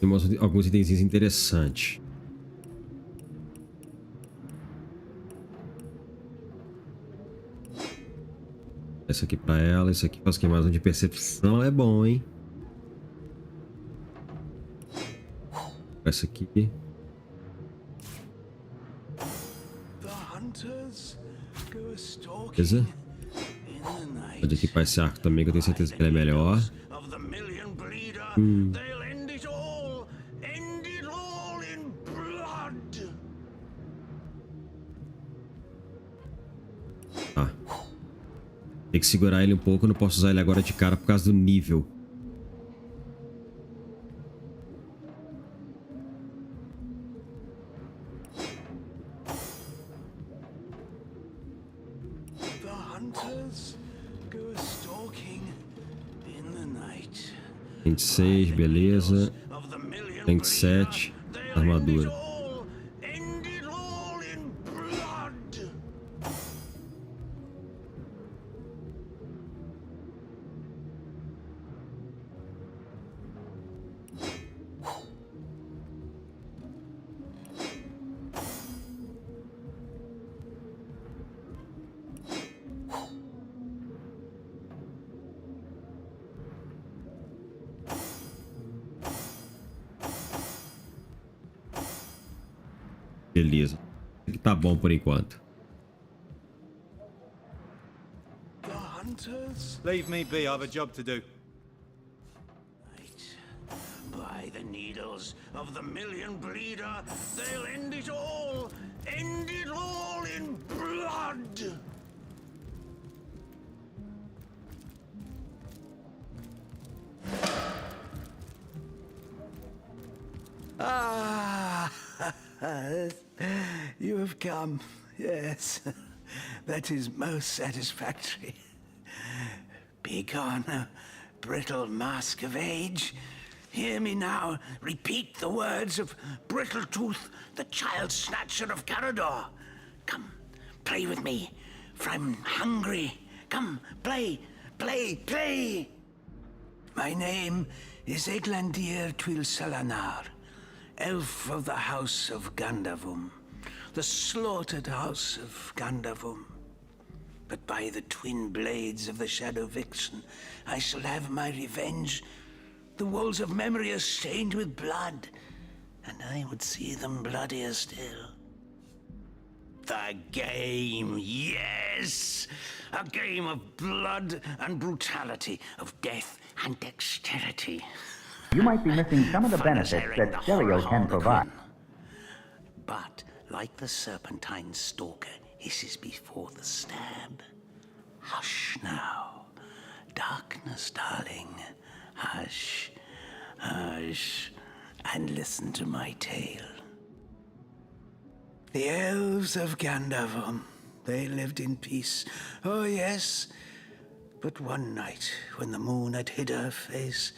temos alguns itens interessantes. Essa aqui pra ela, isso aqui faz queimação de percepção, é bom, hein? Essa aqui. Beleza? Pode equipar esse arco também, que eu tenho certeza que ele é melhor. Tá. Tem que segurar ele um pouco, eu não posso usar ele agora de cara por causa do nível. Tem 26, beleza. Tem 7, armadura. Beleza. Aqui tá bom por enquanto. Leave me be, I have a job to do. By the needles of the million bleeder, they'll end it all in blood. Ah, you have come. Yes, that is most satisfactory. Begone, brittle mask of age. Hear me now repeat the words of Brittletooth, the child snatcher of Carador. Come, play with me, for I'm hungry. Come, play, play, play. My name is Eglandir Twilsalanar, elf of the house of Gandavum, the slaughtered house of Gandavum. But by the twin blades of the Shadow Vixen, I shall have my revenge. The walls of memory are stained with blood, and I would see them bloodier still. The game, yes! A game of blood and brutality, of death and dexterity. You might be missing some of the benefits that stereo can provide. But, like the serpentine stalker hisses before the stab, hush now. Darkness, darling. Hush, hush, and listen to my tale. The elves of Gandavum, they lived in peace. Oh, yes. But one night, when the moon had hid her face,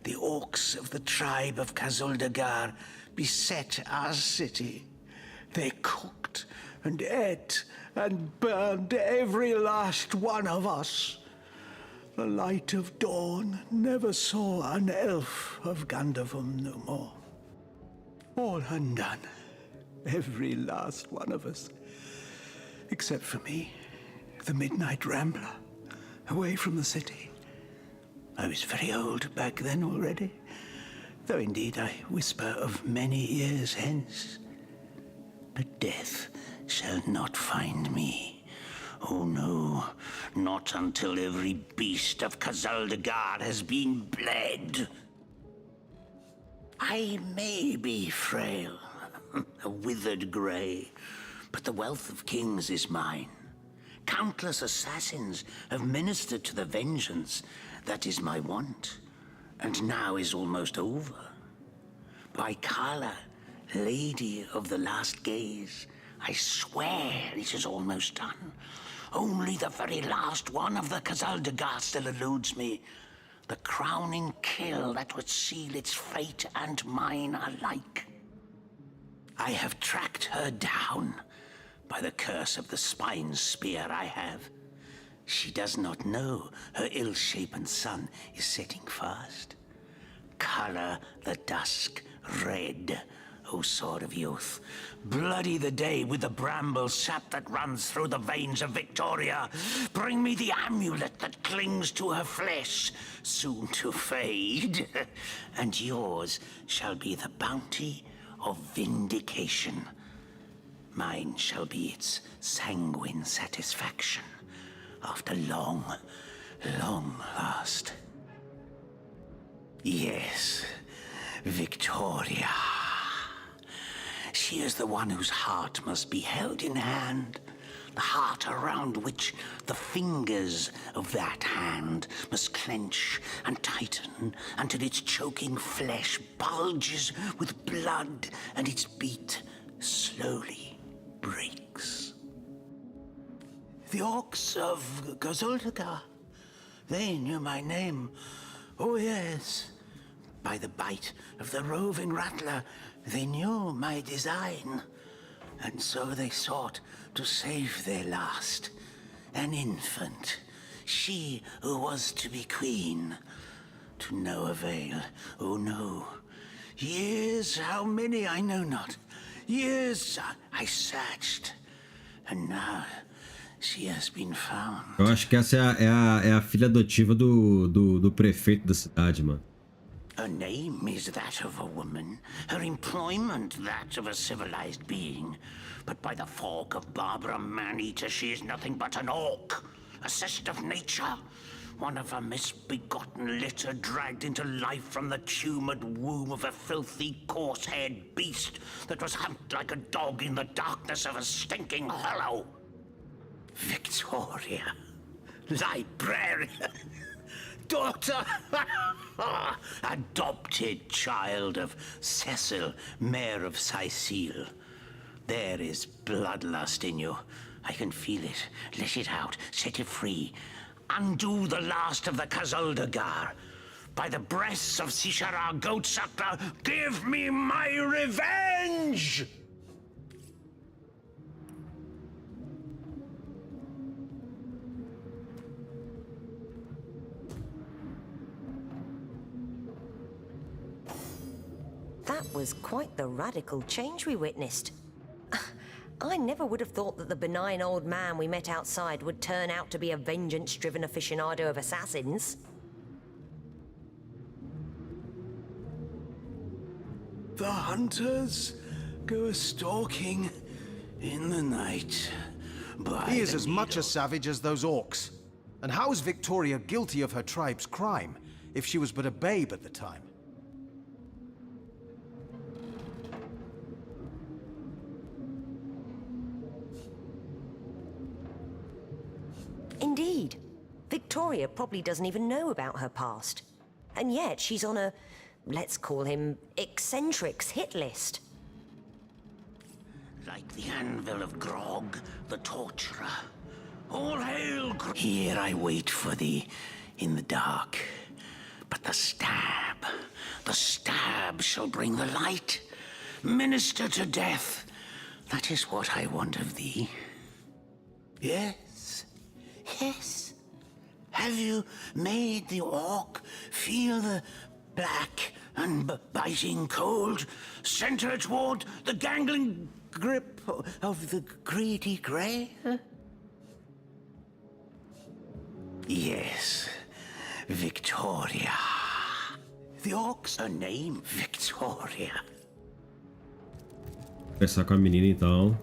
the orcs of the tribe of Kazuldagar beset our city. They cooked and ate and burned every last one of us. The light of dawn never saw an elf of Gandavum no more. All undone, every last one of us. Except for me, the midnight rambler, away from the city. I was very old back then already, though indeed I whisper of many years hence. But death shall not find me. Oh no, not until every beast of Kazuldagar has been bled. I may be frail, a withered grey, but the wealth of kings is mine. Countless assassins have ministered to the vengeance that is my want, and now is almost over. By Kala, Lady of the Last Gaze, I swear it is almost done. Only the very last one of the Kazuldagar still eludes me. The crowning kill that would seal its fate and mine alike. I have tracked her down by the curse of the spine spear I have. She does not know her ill-shapen sun is setting fast. Color the dusk red, O sword of youth. Bloody the day with the bramble sap that runs through the veins of Victoria. Bring me the amulet that clings to her flesh, soon to fade. And yours shall be the bounty of vindication. Mine shall be its sanguine satisfaction after long, long last. Yes, Victoria. She is the one whose heart must be held in hand. The heart around which the fingers of that hand must clench and tighten until its choking flesh bulges with blood and its beat slowly breaks. The orcs of Gazuldagar, they knew my name. Oh yes, by the bite of the roving rattler, they knew my design. And so they sought to save their last, an infant, she who was to be queen. To no avail, oh no. Years, how many I know not. Years I searched, and now she has been found. Eu acho que essa é a filha adotiva do prefeito da cidade, mano. Her name is that of a woman, her employment that of a civilized being. But by the fork of Barbara Man-Eater, she is nothing but an orc, a cyst of nature, one of a misbegotten litter dragged into life from the tumoured womb of a filthy, coarse-haired beast that was humped like a dog in the darkness of a stinking hollow. Victoria, librarian, daughter, adopted child of Cecil, Mayor of Sicile. There is bloodlust in you. I can feel it. Let it out. Set it free. Undo the last of the Kazuldagar. By the breasts of Sishara Goatsucker, give me my revenge! That was quite the radical change we witnessed. I never would have thought that the benign old man we met outside would turn out to be a vengeance-driven aficionado of assassins. The hunters go a-stalking in the night. He is as much a savage as those orcs. And how is Victoria guilty of her tribe's crime, if she was but a babe at the time? Indeed. Victoria probably doesn't even know about her past. And yet she's on a, let's call him, eccentrics hit list. Like the anvil of Grog, the torturer. All hail, Here I wait for thee in the dark. But the stab shall bring the light. Minister to death. That is what I want of thee. Yes. Yes. Have you made the orc feel the black and biting cold? Sent her toward the gangling grip of the greedy grey? Yes, Victoria. The orc's her name, Victoria. Conversar com a menina então.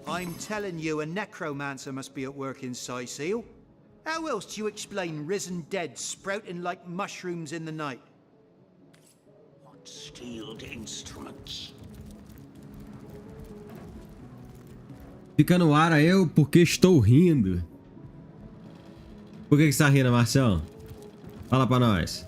I'm telling you, a necromancer must be at work in Sicile. How else do you explain risen dead sprouting like mushrooms in the night? What steeled instruments? Fica no ar a eu porque estou rindo. Por que você tá rindo, Marcião? Fala pra nós.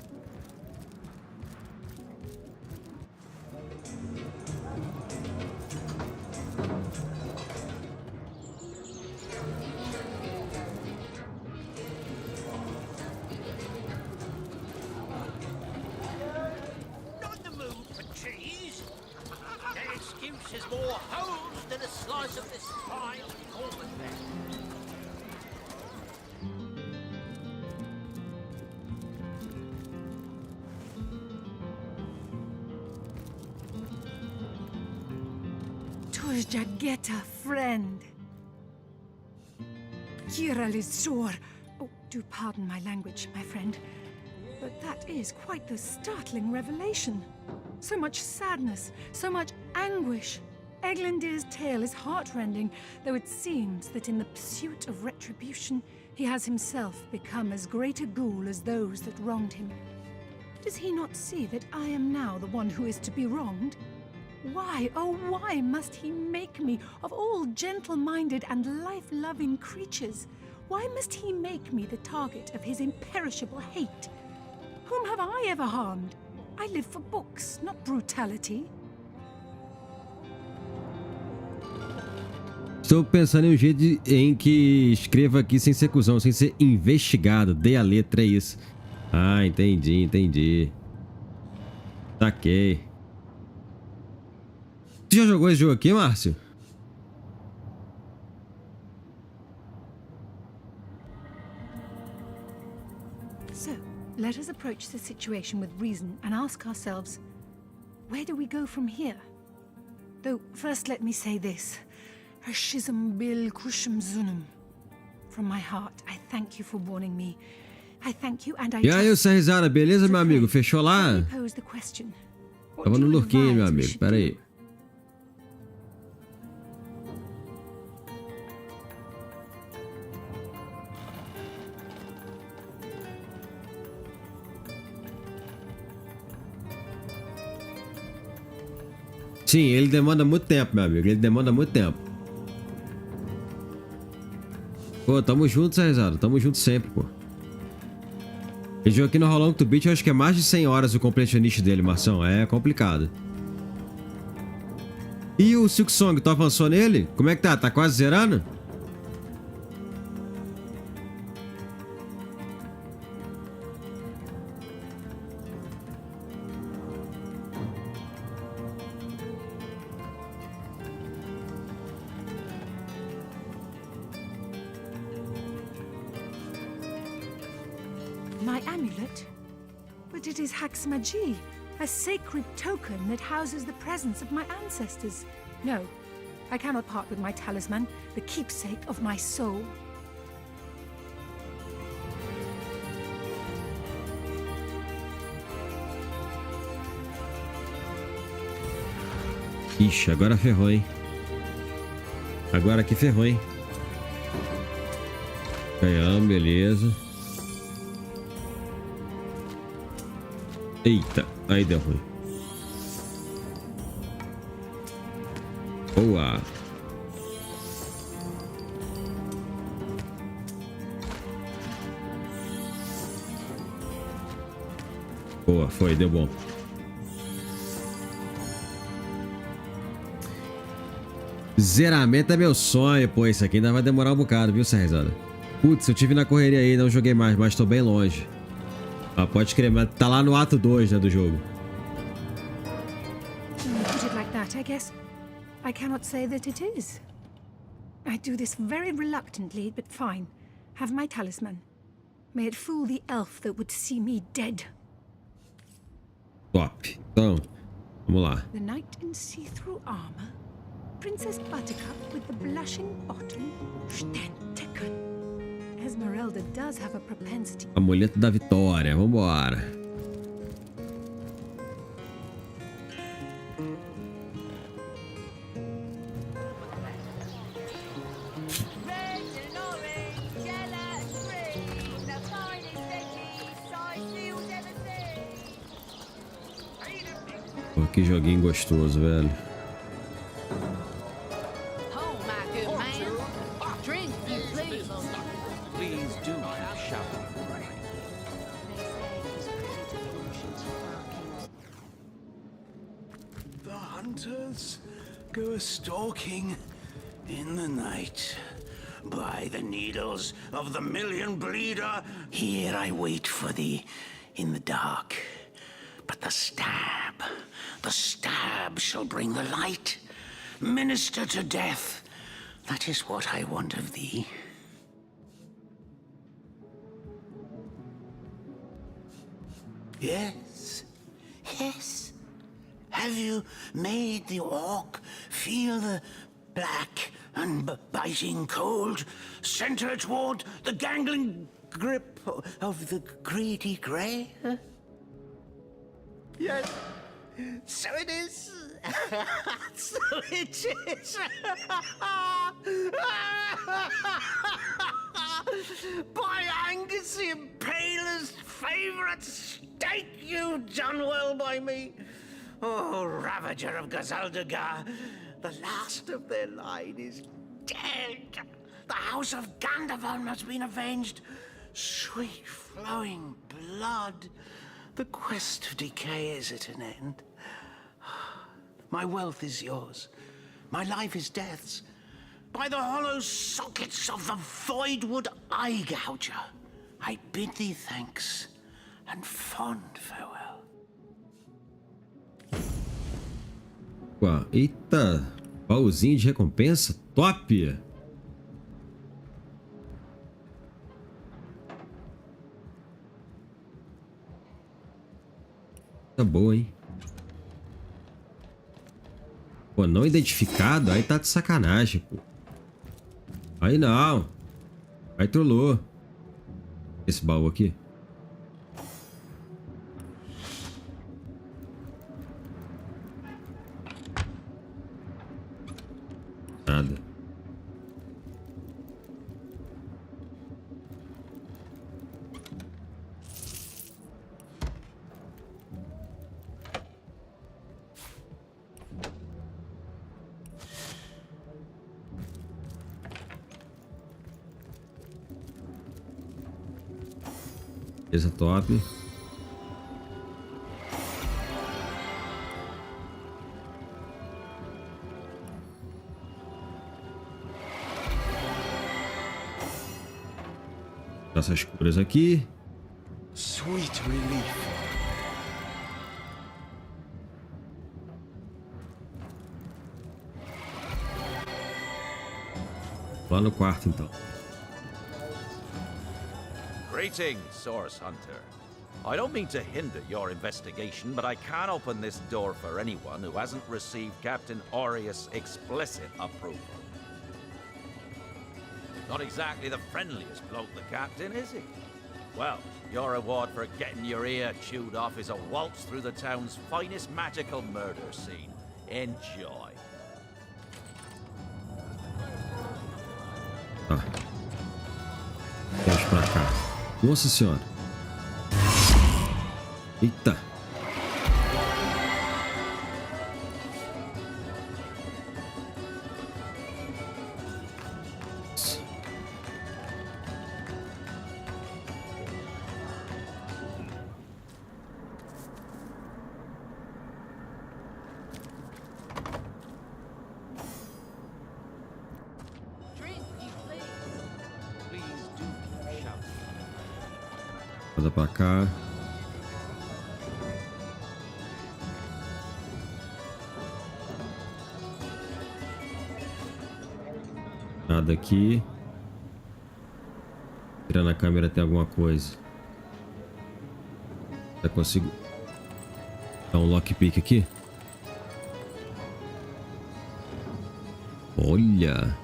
slice of this pie over there. Tuż Jageta, friend. Kira Lizor. Oh, do pardon my language, my friend. But that is quite the startling revelation. So much sadness, so much anguish. Eglandir's tale is heartrending, though it seems that in the pursuit of retribution, he has himself become as great a ghoul as those that wronged him. Does he not see that I am now the one who is to be wronged? Why, oh why must he make me, of all gentle-minded and life-loving creatures, why must he make me the target of his imperishable hate? Whom have I ever harmed? I live for books, not brutality. Estou pensando em um jeito em que escreva aqui sem ser cuzão, sem ser investigado. Dê a letra, é isso. Ah, entendi. Saquei. Você já jogou esse jogo aqui, Márcio? So, let us approach the situation with reason and ask ourselves, where do we go from here? Though, first let me say this. From my heart, I thank you for warning me. I thank you and I E aí, essa risada, beleza, meu amigo? Fechou lá? Tava no lurquinho, meu amigo. Pera aí. Sim, ele demanda muito tempo, meu amigo. Ele demanda muito tempo. Pô, tamo junto, Cerizado. Tamo junto sempre, pô. Esse jogo aqui no How Long to Beat, eu acho que é mais de 100 horas o completionist dele, Marção. É complicado. E o Silk Song, tu avançou nele? Como é que tá? Tá quase zerando? My amulet? But it is Haxmagi, a sacred token that houses the presence of my ancestors. No, I cannot part with my talisman, the keepsake of my soul. Ixi, agora ferrou, hein? Agora que ferrou, hein? Ganhamos, beleza. Eita, aí deu ruim. Boa. Boa, foi, deu bom. Zeramento é meu sonho, pô. Isso aqui ainda vai demorar um bocado, viu, Cerizada? Putz, eu tive na correria aí, não joguei mais, mas tô bem longe. Ah, pode crer, mas tá lá no ato 2, né, do jogo. Put it like that, I guess. I cannot say that it is. I do this very reluctantly, but fine. Have my talisman. May it fool the elf that would see me dead. Top. Então, vamos lá. The knight in see-through armor. Princess Buttercup with the blushing bottom. Stentaken. Esmeralda does have a propensity. Amuleto da vitória, vambora. Pô, que joguinho gostoso, velho. Go stalking in the night by the needles of the million bleeder. Here I wait for thee in the dark. But the stab shall bring the light. minister to death. That is what I want of thee. Yes, yes. Have you made the orc feel the black and biting cold center toward the gangling grip of the greedy grey? Yes, so it is. So it is. By Angus, the Impaler's favourite steak, you've done well by me. Oh, Ravager of Gazaldagar, the last of their line is dead. The House of Gandavon has been avenged. Sweet flowing blood. The quest of decay is at an end. My wealth is yours. My life is death's. By the hollow sockets of the Voidwood Eye Gouger, I bid thee thanks and fond farewell. Eita, baúzinho de recompensa, top! Tá boa, hein? Pô, não identificado? Aí tá de sacanagem, pô. Aí não. Aí trollou. Esse baú aqui. Nada. Beleza, top. Essas curas aqui. Sweet relief. Lá no quarto, então. Greetings, Source Hunter. I don't mean to hinder your investigation, but I can't open this door for anyone who hasn't received Captain Aureus' explicit approval. Not exactly the friendliest bloke, the Captain, is he? Well, your reward for getting your ear chewed off is a waltz through the town's finest magical murder scene. Enjoy. Tá. Vamos pra cá. Nossa senhora. Eita. Manda pra cá. Nada aqui. Tirando a câmera tem alguma coisa. Já consigo dar um lockpick aqui? Olha!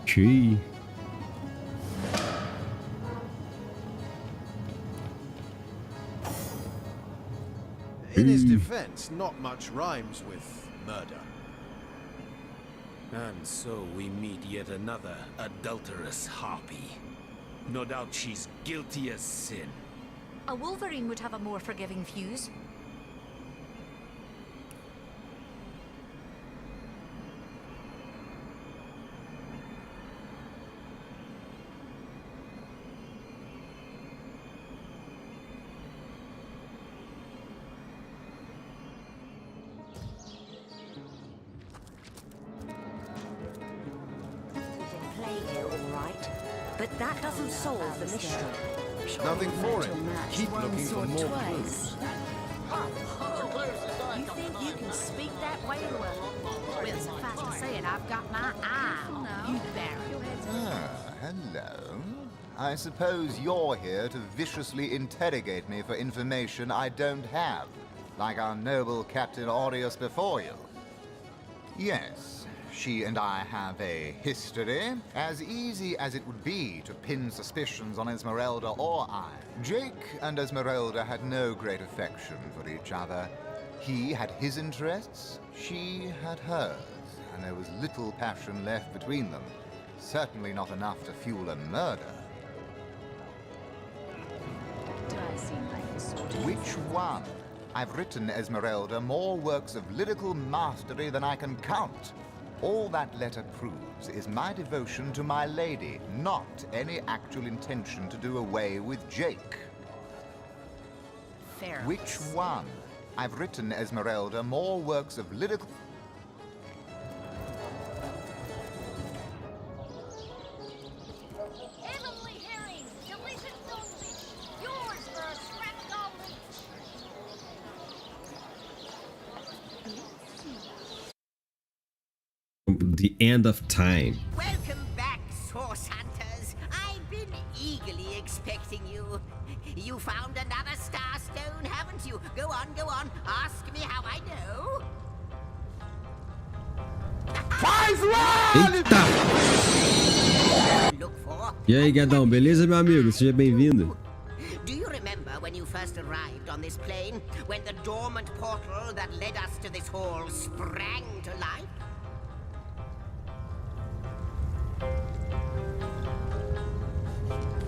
Cheio. In his defense, not much rhymes with murder. And so we meet yet another adulterous harpy. No doubt she's guilty as sin. A Wolverine would have a more forgiving fuse. But that doesn't solve the mystery. Nothing for it. Keep looking for more clues. You think you can speak that way to a... Well, suffice to say it, I've got my eye on you, Baron. Ah, hello. I suppose you're here to viciously interrogate me for information I don't have, like our noble Captain Aureus before you. Yes, she and I have a history, as easy as it would be to pin suspicions on Esmeralda or I. Jake and Esmeralda had no great affection for each other. He had his interests, she had hers, and there was little passion left between them. Certainly not enough to fuel a murder. Do I seem like the sort of... Which one? I've written, Esmeralda, more works of lyrical mastery than I can count. All that letter proves is my devotion to my lady, not any actual intention to do away with Jake. Fair. Which one? I've written, Esmeralda, more works of lyrical... Heavenly herring, delicious goldfish, yours for a scrap gold each. The end of time. Welcome back, source hunters. I've been eagerly expecting you. You found another starstone, haven't you? Go on, go on. Ask me how I know. Eita! E aí, Guedão, beleza, meu amigo? Seja bem-vindo. Do you remember when you first arrived on this plane? When the dormant portal that led us to this hall sprang to life?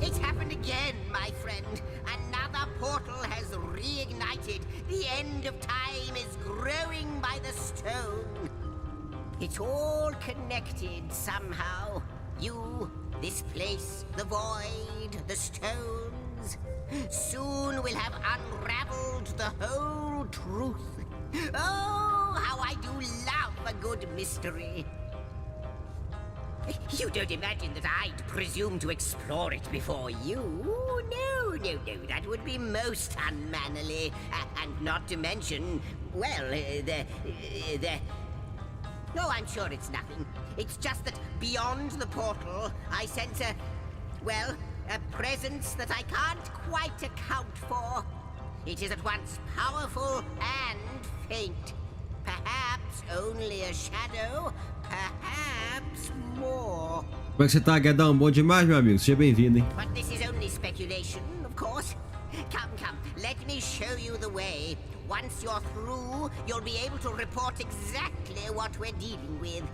It's happened again, my friend. Another portal has reignited. The end of time is growing by the stone. It's all connected somehow. You, this place, the void, the stones. Soon we'll have unraveled the whole truth. Oh, how I do love a good mystery. You don't imagine that I'd presume to explore it before you? No, no, no, that would be most unmannerly. And not to mention, well, No, I'm sure it's nothing. It's just that beyond the portal, I sense a presence that I can't quite account for. It is at once powerful and faint. Perhaps only a shadow, perhaps more. Como é que você tá, Guedão? Bom demais, meu amigo. Seja bem-vindo, hein? But this is only speculation, of course. Come, come, let me show you the way. Once you're through, you'll be able to report exactly what we're dealing with.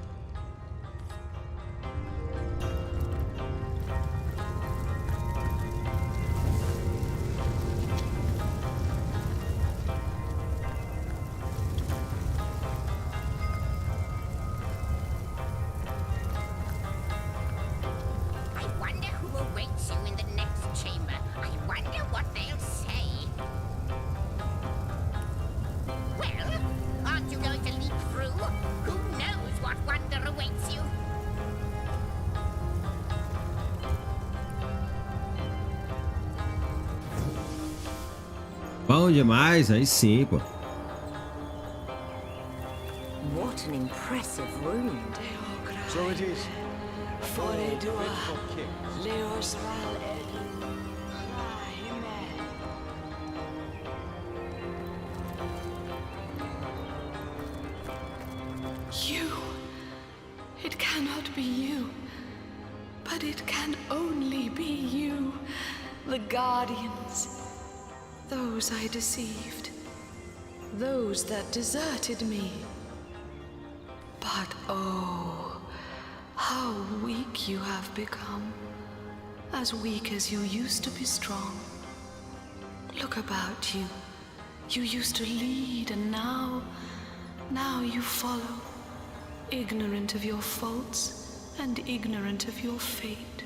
Bom demais, aí sim, pô. What an impressive room. So it is. You. It cannot be you. But it can only be you. The Guardians. Those I deceived. Those that deserted me. But oh, how weak you have become. As weak as you used to be strong. Look about you. You used to lead, and now you follow. Ignorant of your faults and ignorant of your fate.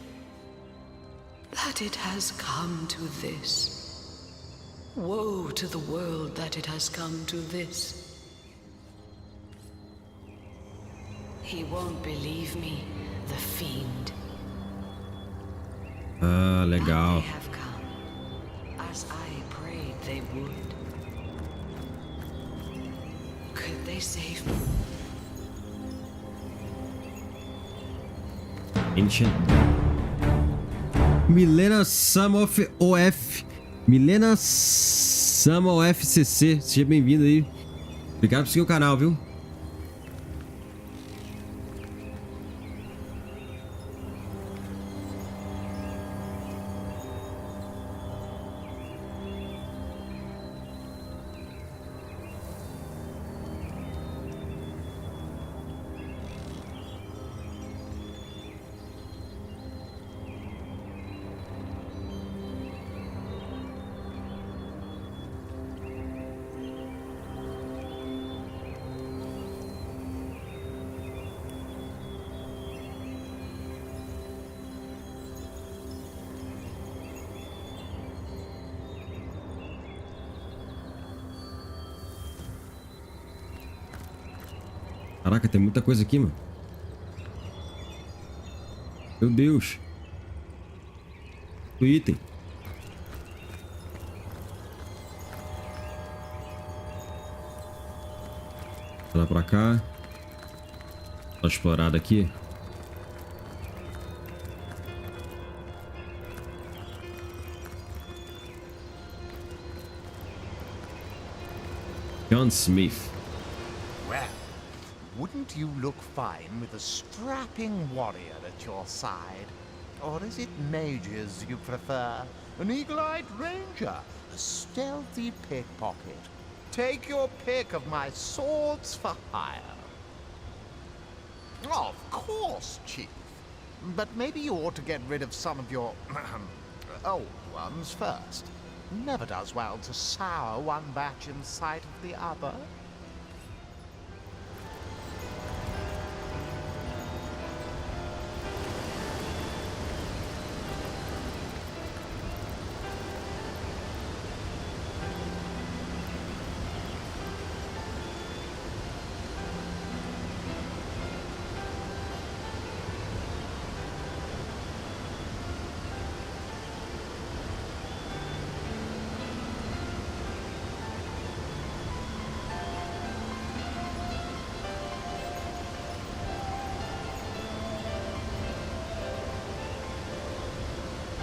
That it has come to this. Woe to the world that it has come to this. He won't believe me, the fiend. Ah, legal. They have come, as I prayed they would. Could they save me? Ancient. Milena Sama OF. Milena Sama OFCC. Seja bem-vindo aí. Obrigado por seguir o canal, viu? Caraca, tem muita coisa aqui, mano. Meu Deus. O item. Lá pra cá. Dá uma explorada aqui. John Smith. Well, wouldn't you look fine with a strapping warrior at your side? Or is it mages you prefer? An eagle-eyed ranger? A stealthy pickpocket? Take your pick of my swords for hire. Of course, Chief. But maybe you ought to get rid of some of your old ones first. Never does well to sour one batch in sight of the other.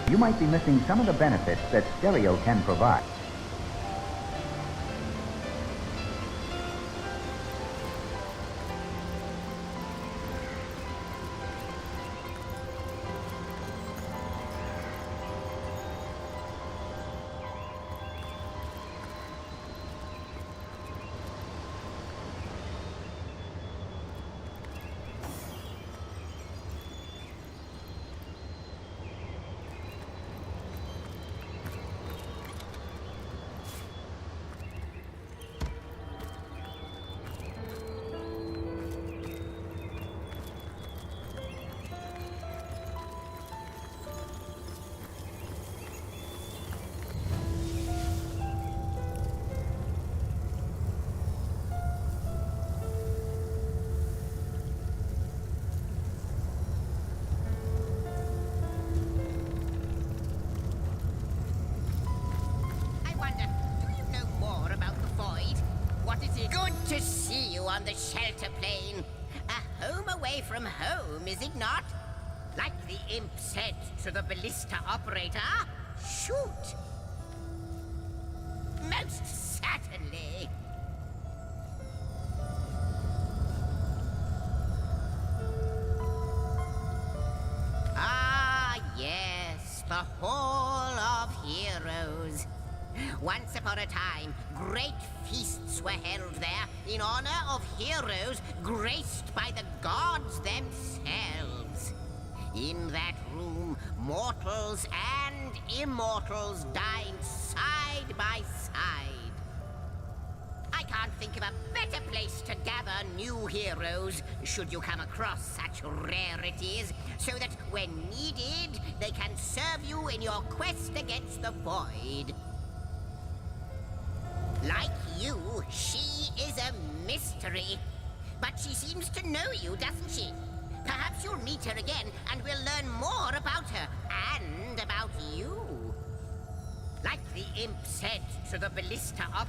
You might be missing some of the benefits that stereo can provide. To see you on the shelter plane. A home away from home, is it not? Like the imp said to the ballista operator, shoot! Most certainly. Ah, yes, the Hall of Heroes. Once upon a time, great feasts were held there in honor of heroes graced by the gods themselves. In that room, mortals and immortals dined side by side. I can't think of a better place to gather new heroes, should you come across such rarities, so that when needed, they can serve you in your quest against the void. Like you, she is a mystery. But she seems to know you, doesn't she? Perhaps you'll meet her again and we'll learn more about her. And and about you. Like the imp said to the ballista up.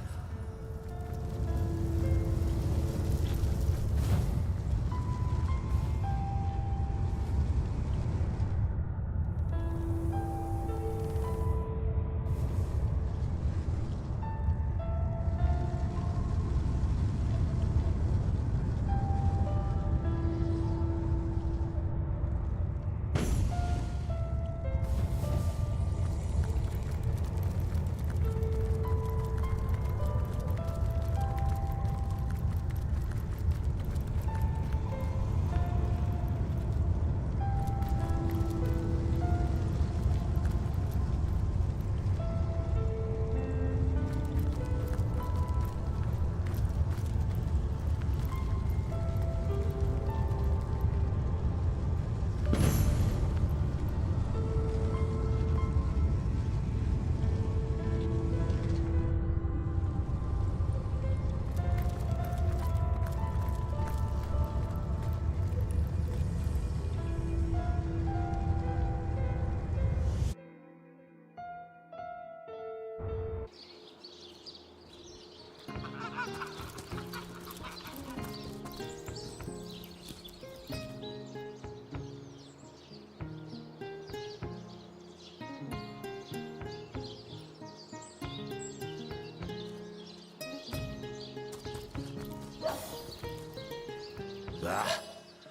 Ah,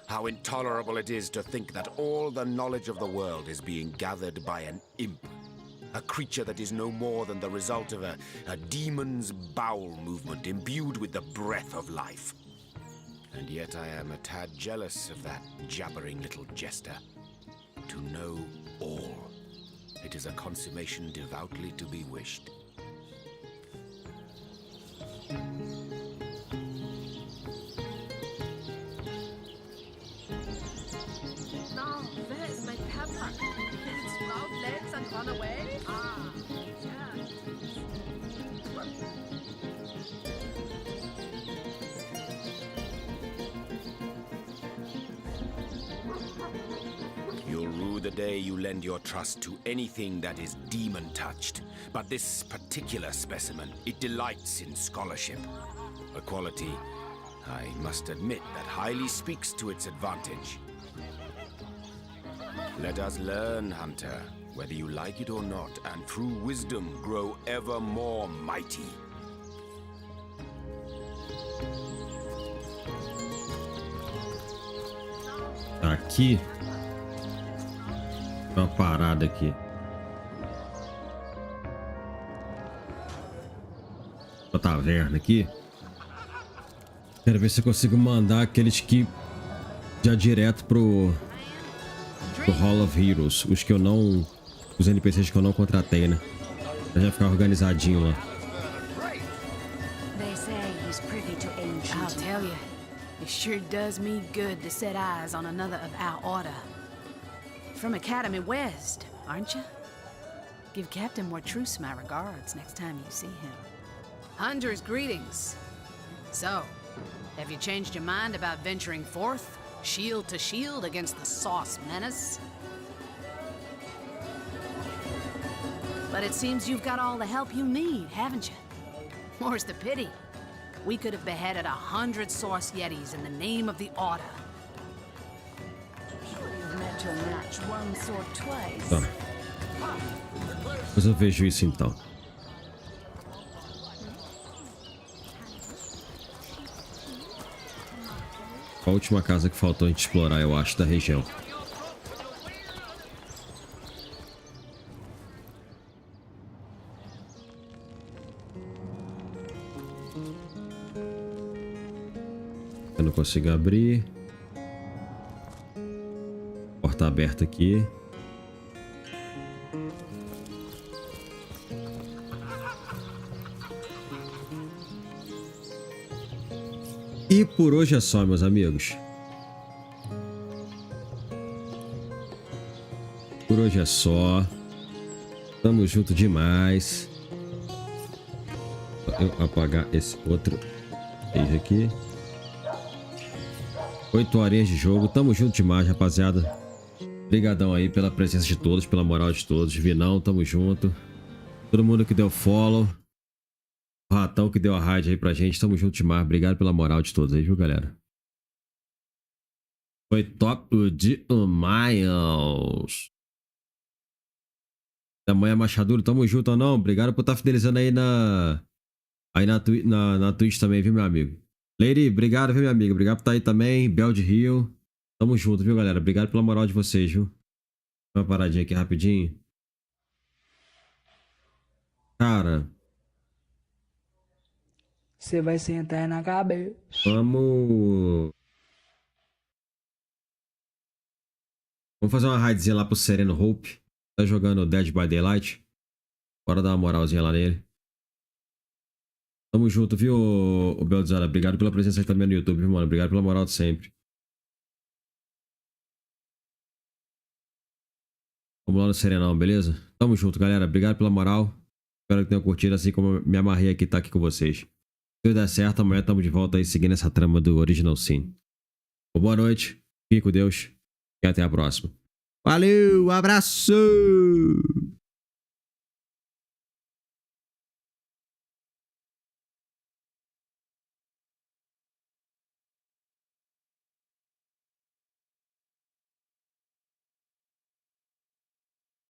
how intolerable it is to think that all the knowledge of the world is being gathered by an imp. A creature that is no more than the result of a demon's bowel movement imbued with the breath of life. And yet I am a tad jealous of that jabbering little jester. To know all. It is a consummation devoutly to be wished. No, where is my pepper? Did it sprout legs and run away? Ah, yeah. You'll rue the day you lend your trust to anything that is demon-touched. But this particular specimen, it delights in scholarship. A quality, I must admit, that highly speaks to its advantage. Let us learn, Hunter, whether you like it or not, and through wisdom grow ever more mighty. Aqui. Uma parada aqui. Uma taverna aqui. Quero ver se eu consigo mandar aqueles que já direto pro Hall of Heroes, os que eu não, os NPCs que eu não contratei, né? Pra já ficar organizadinho lá. I'll tell you, it sure does me good to set eyes on another of our order. From Academy West, aren't you? Give Captain Mortruce my regards next time you see him. Hunter's greetings. So, have you changed your mind about venturing forth, shield to shield, against the Sauce Menace? But it seems you've got all the help you need, haven't you? More's the pity. We could have beheaded 100 Sauce Yetis in the name of the Order. Tá. Mas eu vejo isso então. A última casa que faltou a gente explorar, eu acho, da região. Eu não consigo abrir. Porta aberta aqui. E por hoje é só, meus amigos. Por hoje é só. Tamo junto demais. Só eu apagar esse outro page aqui. 8 horinhas de jogo. Tamo junto demais, rapaziada. Obrigadão aí pela presença de todos, pela moral de todos. Vinão, tamo junto. Todo mundo que deu follow. O Ratão que deu a raid aí pra gente. Tamo junto demais. Obrigado pela moral de todos aí, viu, galera? Foi top demais. Tamanha Machadura, tamo junto ou não? Obrigado por estar fidelizando aí na Twitch também, viu, meu amigo? Lady, obrigado, viu, meu amigo? Obrigado por estar aí também. Bel de Rio. Tamo junto, viu, galera? Obrigado pela moral de vocês, viu? Uma paradinha aqui rapidinho. Cara. Você vai sentar na cabeça. Vamos fazer uma raidzinha lá pro Sereno Hope. Tá jogando Dead by Daylight. Bora dar uma moralzinha lá nele. Tamo junto, viu, o Belzara? Obrigado pela presença aí também no YouTube, viu, mano? Obrigado pela moral de sempre. Vamos lá no Serenão, beleza? Tamo junto, galera. Obrigado pela moral. Espero que tenham curtido, assim como eu me amarrei aqui tá aqui com vocês. Se tudo der certo, amanhã tamo de volta aí seguindo essa trama do Original Sin. Boa noite, fique com Deus e até a próxima. Valeu, abraço!